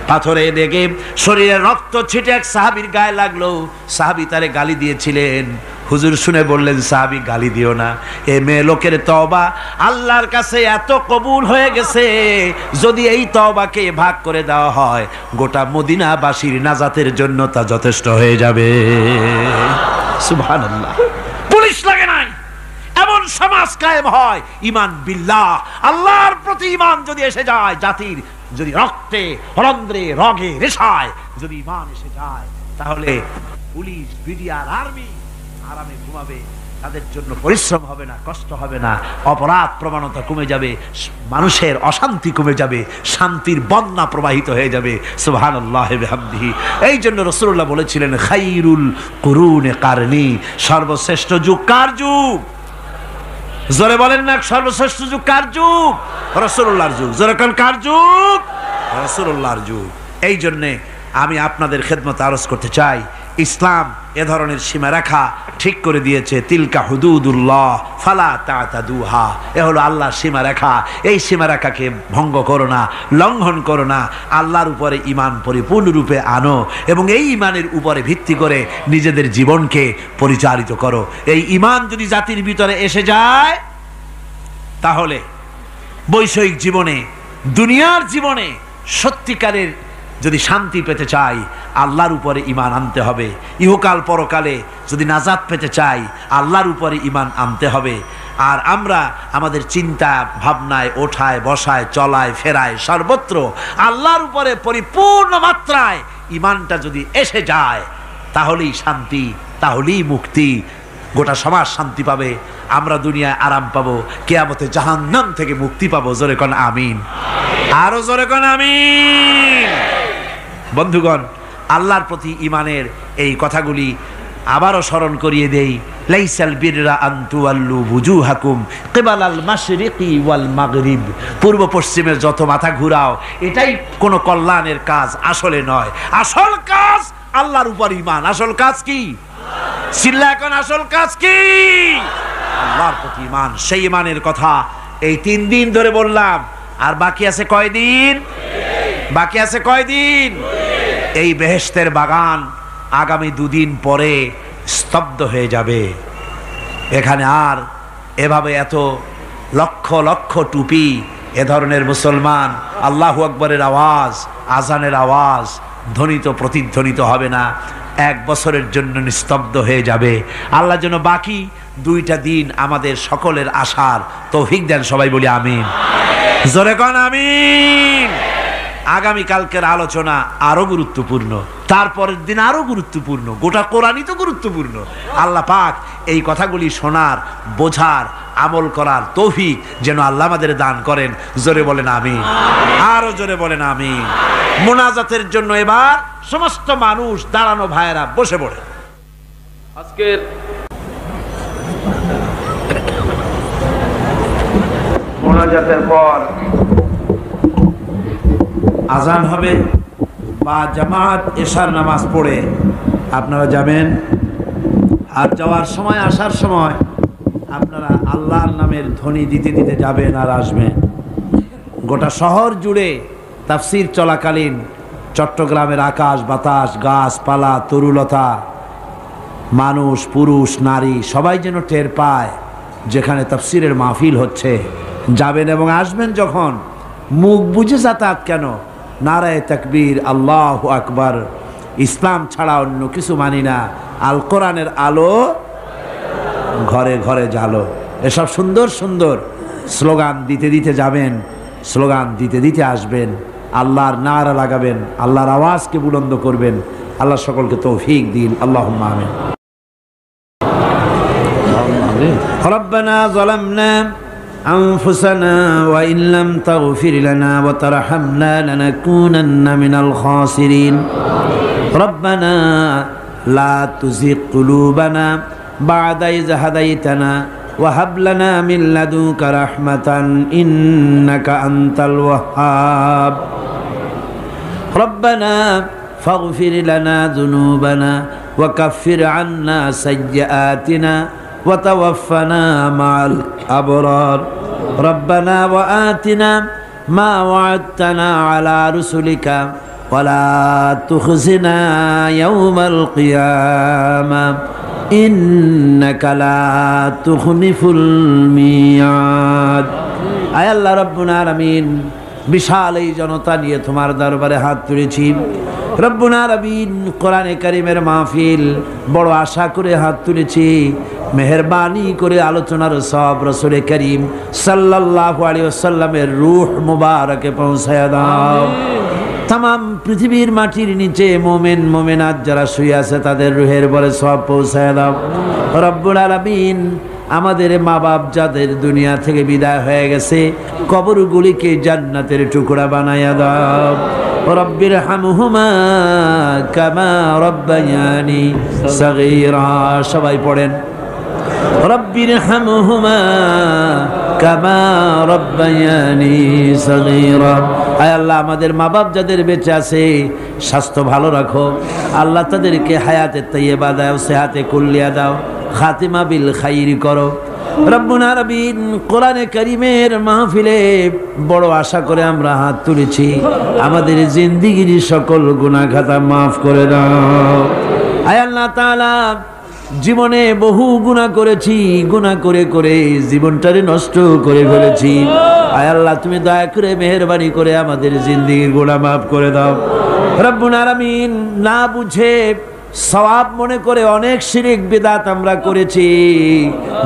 পাথরে লেগে শরীরে রক্ত ছিটে এক সাহাবীর গায়ে লাগলো। সাহাবী তারে গালি দিয়েছিলেন, হুজুর শুনে বললেন, সাহাবী গালি দিও না, এ মেয়ে লোকের তওবা আল্লাহর কাছে এত কবুল হয়ে গেছে, যদি এই তওবাকে ভাগ করে দেওয়া হয় গোটা মদিনাবাসীর নাজাতের জন্য তা যথেষ্ট হয়ে যাবে। সুবহানাল্লাহ, পুলিশ লাগে নাই, এমন সমাজ কায়েম হয়। ঈমান বিল্লাহ, আল্লাহর প্রতি ঈমান যদি এসে যায়, জাতির যদি রক্তে রন্ধ্রে রগে রেশায় যদি ঈমান এসে যায়, তাহলে পুলিশ বিডিআর আর্মি আরামে ঘুমাবে, তাদের জন্য পরিশ্রম হবে না, কষ্ট হবে না, অপরাধ প্রবণতা কমে যাবে, মানুষের অশান্তি কমে যাবে, শান্তির বন্যা প্রবাহিত হয়ে যাবে। সুবহানাল্লাহি বিহামদিহি। এই জন্য রাসূলুল্লাহ বলেছিলেন, খাইরুল কুরুনে কারনি, সর্বশ্রেষ্ঠ যুগ কার যুগ? জোরে বলেন না, সর্বশ্রেষ্ঠ যুগ কার যুগ? রাসূলুল্লাহর যুগ। জোরে কোন কার যুগ? রাসূলুল্লাহর যুগ। এই জন্যে আমি আপনাদের খেদমতে আরজ করতে চাই, ইসলাম এ ধরনের সীমারেখা ঠিক করে দিয়েছে। তিলকা হুদুদুল্লাহ ফালা তা'তাদুহা, এ হলো আল্লাহর সীমারেখা, এই সীমারেখাকে ভঙ্গ করো না, লঙ্ঘন করো না, আল্লাহর উপরে ঈমান পরিপূর্ণরূপে আনো এবং এই ঈমানের উপরে ভিত্তি করে নিজেদের জীবনকে পরিচালিত করো। এই ঈমান যদি জাতির ভিতরে এসে যায়, তাহলে বৈষয়িক জীবনে, দুনিয়ার জীবনে সত্যিকারের যদি শান্তি পেতে চাই, আল্লাহর উপরে ঈমান আনতে হবে। ইহকাল পরকালে যদি নাজাত পেতে চাই, আল্লাহর উপরে ঈমান আনতে হবে। আর আমরা আমাদের চিন্তা ভাবনায়, ওঠায় বসায়, চলায় ফেরায়, সর্বত্র আল্লাহর উপরে পরিপূর্ণ মাত্রায় ঈমানটা যদি এসে যায়, তাহলেই শান্তি, তাহলেই মুক্তি, গোটা সমাজ শান্তি পাবে, আমরা দুনিয়ায় আরাম পাবো, কিয়ামতে জাহান্নাম থেকে মুক্তি পাবো। জোরে কোন আমিন, আরো জোরে কোন আমিন। বন্ধুগণ, আল্লাহর প্রতি ঈমানের এই কথাগুলি আবারও স্মরণ করিয়ে দেই। লাইসাল বিররা আন তুওয়াল্লু বুজুহাকুম কিবালাল মাশরিকি ওয়াল মাগরিব, পূর্ব পশ্চিমের যত মাথা ঘুরাও, এটাই কোনো কল্যাণের কাজ আসলে নয়। আসল কাজ আল্লাহর উপর ঈমান। আসল কাজ কি? চিল্লা এখন, আসল কাজ কি? আল্লাহর প্রতি ঈমান। সেই ঈমানের কথা এই 3 দিন ধরে বললাম, আর বাকি আছে কয়দিন? বাকি আছে কয়দিন? এই বেহেশতের বাগান আগামী 2 দিন পরে স্তব্ধ হয়ে যাবে। এখানে আর এভাবে এত লক্ষ লক্ষ টুপি, এ ধরনের মুসলমান আল্লাহু আকবরের আওয়াজ, আজানের আওয়াজ, ধ্বনিত প্রতিধ্বনিত হবে না, 1 বছরের জন্য নিস্তব্ধ হয়ে যাবে। আল্লাহ যেন বাকি 2টা দিন আমাদের সকলের আশার তৌফিক দেন, সবাই বলি আমিন। জোরে কোন আমিন। আগামী কালকের আলোচনা আরো গুরুত্বপূর্ণ, তারপরের দিন আরো গুরুত্বপূর্ণ, গোটা কোরআনই তো গুরুত্বপূর্ণ। আল্লাহ পাক এই কথাগুলি শোনার, বোঝার, আমল করার তৌফিক যেন আল্লাহ আমাদের দান করেন। জোরে বলেন আমিন, আরো জোরে বলেন আমিন। মোনাজাতের জন্য এবার সমস্ত মানুষ দাঁড়ানো ভাইয়েরা বসে পড়ে। আজকের মোনাজাতের পর আজান হবে বা জামাত এশার নামাজ পড়ে আপনারা যাবেন। আর যাওয়ার সময়, আসার সময় আপনারা আল্লাহর নামের ধ্বনি দিতে দিতে যাবেন আর আসবেন। গোটা শহর জুড়ে তাফসীর চলাকালীন চট্টগ্রামের আকাশ বাতাস, গাছপালা, তরুলতা, মানুষ, পুরুষ, নারী সবাই যেন টের পায় যেখানে তাফসীরের মাহফিল হচ্ছে। যাবেন এবং আসবেন যখন, মুখ বুঝে যাতায়াত কেন, নারায়ে তাকবীর, আল্লাহু আকবার, ইসলাম ছাড়া অন্য কিছু মানি না, আল কোরআনের আলো ঘরে ঘরে জালো, এসব সুন্দর সুন্দর স্লোগান দিতে দিতে যাবেন, স্লোগান দিতে দিতে আসবেন, আল্লাহর নারা লাগাবেন, আল্লাহর আওয়াজকে বুলন্দ করবেন। আল্লাহ সকলকে তৌফিক দিন, আল্লাহুম্মা আমিন। রব্বানা যালামনা أنفسنا وإن لم تغفر لنا وترحمنا لنكونن من الخاسرين ربنا لا تزغ قلوبنا بعد إذ هديتنا وهب لنا من لدنك رحمة إنك أنت الوهاب ربنا فاغفر لنا ذنوبنا وكفر عنا سيئاتنا وتوفنا مع الأبرار ربنا وآتنا ما وعدتنا على رسلك ولا تخزنا يوم القيامة إنك لا تخلف الميعاد আয় আল্লাহ রব্বুল আলামিন, বিশাল এই জনতা নিয়ে তোমার দরবারে হাত তুলেছি রব্বুল আলামিন। কোরআনে কারীমের মাহফিল বড় আশা করে হাত তুলেছি, মেহেরবানি করে আলোচনার সব রাসূল করিম সাল্লাল্লাহু আলাইহি ওয়াসাল্লামের রূহ মুবারকে পৌঁছায়া দাও। तमाम পৃথিবীর মাটির নিচে মুমিন মুমিনাত যারা শুয়ে আছে তাদের রূহের বলে সব পৌঁছায় দাও রব্বুল আলামিন। আমাদের মা বাপ যাদের দুনিয়া থেকে বিদায় হয়ে গেছে, কবরগুলিকে জান্নাতের টুকরা বানায়া দাও। রব্বির হামহুমা কামা রব্বায়ানি সগীরা, সবাই পড়েন রব্বির হামহুমা কামা রব্বায়ানি সগীরা। আয় আল্লাহ, আমাদের মা বাপ যাদের বেঁচে আছে স্বাস্থ্য ভালো রাখো আল্লাহ, তাদেরকে হায়াতে তাইয়্যিবা দাও, সেহাতে কুল্লিয়া দাও, খাতিমা বিল খাইর করো রব্বুল আলামিন। কোরআনে কারীমের মাহফিলে বড় আশা করে আমরা হাত তুলেছি, আমাদের জিন্দেগির সকল গুনাহ খাতা মাফ করে দাও। আয় আল্লাহ তাআলা, জীবনে বহু গুনাহ করেছি, গুনাহ করে করে জীবনটারে নষ্ট করে ফেলেছি। আয় আল্লাহ, তুমি দয়া করে মেহেরবানি করে আমাদের জিন্দেগির গুনাহ মাফ করে দাও রব্বুল আলামিন। না বুঝে সওয়াব মনে করে অনেক শিরক বিদআত আমরা করেছি,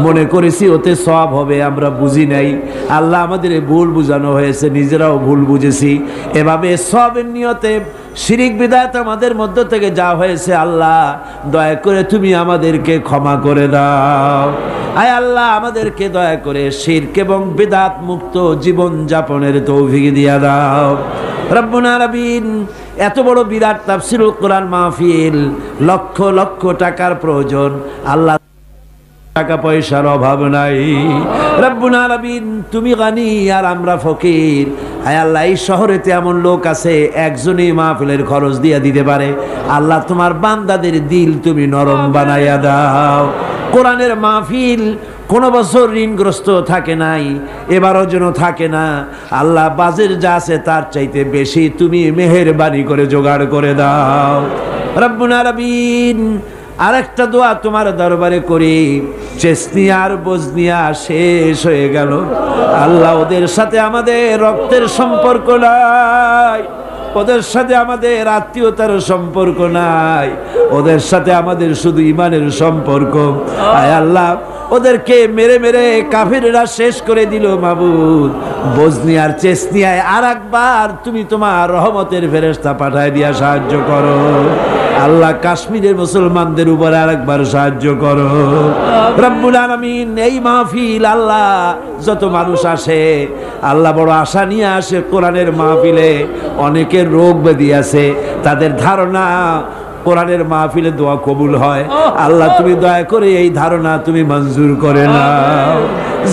মনে করেছি ওতে সওয়াব হবে, আমরা বুঝি নাই। আল্লাহ, আমাদের ভুল বুঝানো হয়েছে, নিজেরাও ভুল বুঝেছি। এভাবে সওয়াবের নিয়তে শিরক বিদআত আমাদের মধ্য থেকে যা হয়েছে আল্লাহ দয়া করে তুমি আমাদেরকে ক্ষমা করে দাও। আয় আল্লাহ, আমাদেরকে দয়া করে শিরক এবং বিদআত মুক্ত জীবন যাপনের তৌফিক দিয়া দাও রব্বুল আলামিন। এত বড় বিরাট তাফসীরুল কোরআন মাহফিল, লক্ষ লক্ষ টাকার প্রয়োজন আল্লাহ, টাকা পয়সার অভাব নাই রব্বুল আলামিন। তুমি গানি আর আমরা ফকির। আয় আল্লাহ, এই শহরেতে এমন লোক আছে একজনই মাহফিলের খরচ দিয়ে দিতে পারে। আল্লাহ, তোমার বান্দাদের দিল তুমি নরম বানাইয়া দাও। কোরআনের মাহফিল কোনো বছর ঋণগ্রস্ত থাকে নাই, এবারও যেন থাকে না আল্লাহ। বাজের যা আছে তার চাইতে বেশি তুমি মেহেরবানি করে জোগাড় করে দাও রব্বুল আলামিন। আরেকটা দোয়া তোমার দরবারে করি, চেসনিয়া আর বজনিয়া শেষ হয়ে গেল আল্লাহ, ওদের সাথে আমাদের রক্তের সম্পর্ক নাই। ওদের সাথে আমাদের আত্মীয়তার সম্পর্ক নাই, ওদের সাথে আমাদের শুধু ঈমানের সম্পর্ক। আয় আল্লাহ, ওদেরকে মেরে মেরে কাফিররা শেষ করে দিল মাবুদ। বজনিয়ার চেচনিয়ায় আর একবার তুমি তোমার রহমতের ফেরেশতা পাঠায় দিয়া সাহায্য করো আল্লাহ। কাশ্মীরের মুসলমানদের উপর আর একবার সাহায্য করো রব্বুল আলামিন। এই মাহফিল আল্লাহ, যত মানুষ আসে আল্লাহ বড় আশা নিয়ে আসে কোরআনের মাহফিলে। অনেকের রোগ ব্যাধি আছে, তাদের ধারণা কোরআনের মাহফিলে দোয়া কবুল হয়। আল্লাহ তুমি দয়া করে এই ধারণা তুমি মঞ্জুর করে নাও।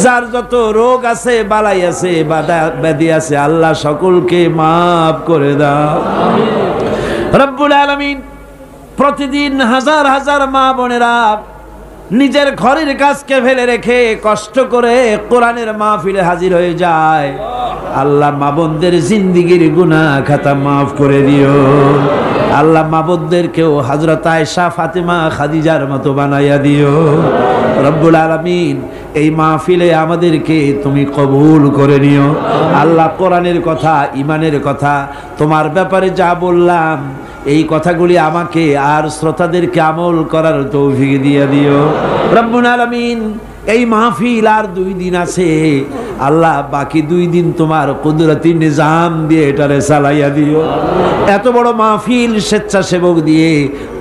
যার যত রোগ আছে, বালাই আছে, ব্যাধি আছে, আল্লাহ সকলকে মাফ করে দাও রব্বুল আলামিন। প্রতিদিন হাজার হাজার মা বোনেরা নিজের ঘরের কাজকে ফেলে রেখে কষ্ট করে কোরআনের মাহফিলে হাজির হয়ে যায়। আল্লাহ মা বোনদের জিন্দেগির গুনাহ খাতা মাফ করে দিও আল্লাহ। মা বোনদেরকেও হযরত আয়েশা, ফাতেমা, খাদিজার মতো বানাইয়া দিও রব্বুল আলামিন। এই মাহফিলে আমাদেরকে তুমি কবুল করে নিও আল্লাহ। কোরআনের কথা, ঈমানের কথা, তোমার ব্যাপারে যা বললাম এই কথাগুলি আমাকে আর শ্রোতাদেরকে আমল করার তৌফিক দিয়ে দিও রব্বুল আলামিন। এই মাহফিল আর 2 দিন আছে আল্লাহ, বাকি 2 দিন তোমার কুদরতি নিজাম দিয়ে এটারে চালাইয়া দিও। এত বড় মাহফিল স্বেচ্ছাসেবক দিয়ে,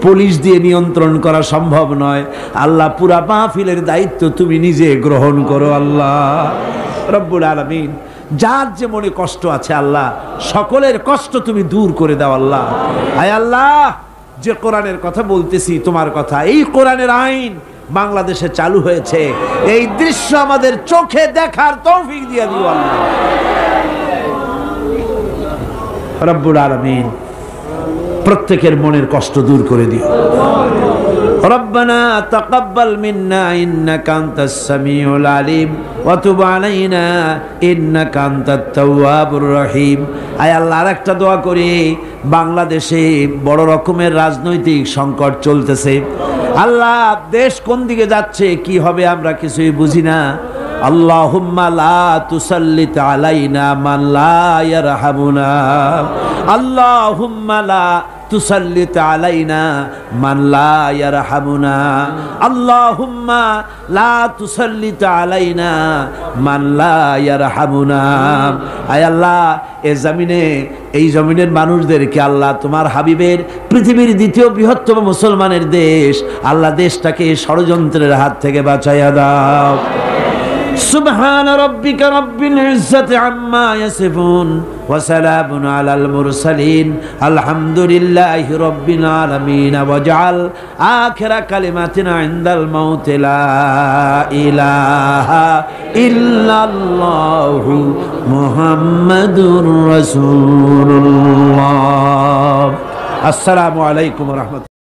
পুলিশ দিয়ে নিয়ন্ত্রণ করা সম্ভব নয় আল্লাহ। পুরা মাহফিলের দায়িত্ব তুমি নিজে গ্রহণ করো আল্লাহ রব্বুল আলামিন। যার যে মনে কষ্ট আছে আল্লাহ, সকলের কষ্ট তুমি দূর করে দাও আল্লাহ। আয় আল্লাহ, যে কোরআনের কথা বলতেছি তোমার কথা, এই কোরআনের আইন বাংলাদেশে চালু হয়েছে, এই দৃশ্য আমাদের চোখে দেখার তৌফিক দিয়ে দিও আল্লাহ রব্বুল আলামিন। প্রত্যেকের মনের কষ্ট দূর করে দিও। ربنا تقبل منا إنك أنت السميع العليم وتب علينا إنك أنت التواب الرحيم। আয় আল্লাহ, আরেকটা দোয়া করি, বাংলাদেশে বড় রকমের রাজনৈতিক সংকট চলতেছে আল্লাহ। দেশ কোন দিকে যাচ্ছে, কি হবে আমরা কিছুই বুঝি না। আল্লাহুম্মা লা তুসাল্লিত আলাইনা মান লা ইয়ারহামুনা, আল্লাহুম্মা লা তুসাল্লিত আলাইনা মান লা ইয়ারহামুনা, আল্লাহুম্মা লা তুসাল্লিত আলাইনা মান লা ইয়ারহামুনা। আয় আল্লাহ, এই জমিনের মানুষদেরকে আল্লাহ তোমার হাবিবের পৃথিবীর দ্বিতীয় বৃহত্তম মুসলমানের দেশ আল্লাহ, দেশটাকে ষড়যন্ত্রের হাত থেকে বাঁচাইয়া দাও। সুবহান রাব্বিকা রাব্বিল ইজ্জাতি আম্মা ইয়াসিফুন ওয়া সালামুন আলাল মুরসালিন আলহামদুলিল্লাহি রাব্বিল আলামিন। ওয়াজআল আখিরা কালিমাতিনা ইনদাল মাউত লা ইলাহা ইল্লাল্লাহু মুহাম্মাদুর রাসূলুল্লাহ। আসসালামু আলাইকুম ওয়া রাহমাতুল্লাহ।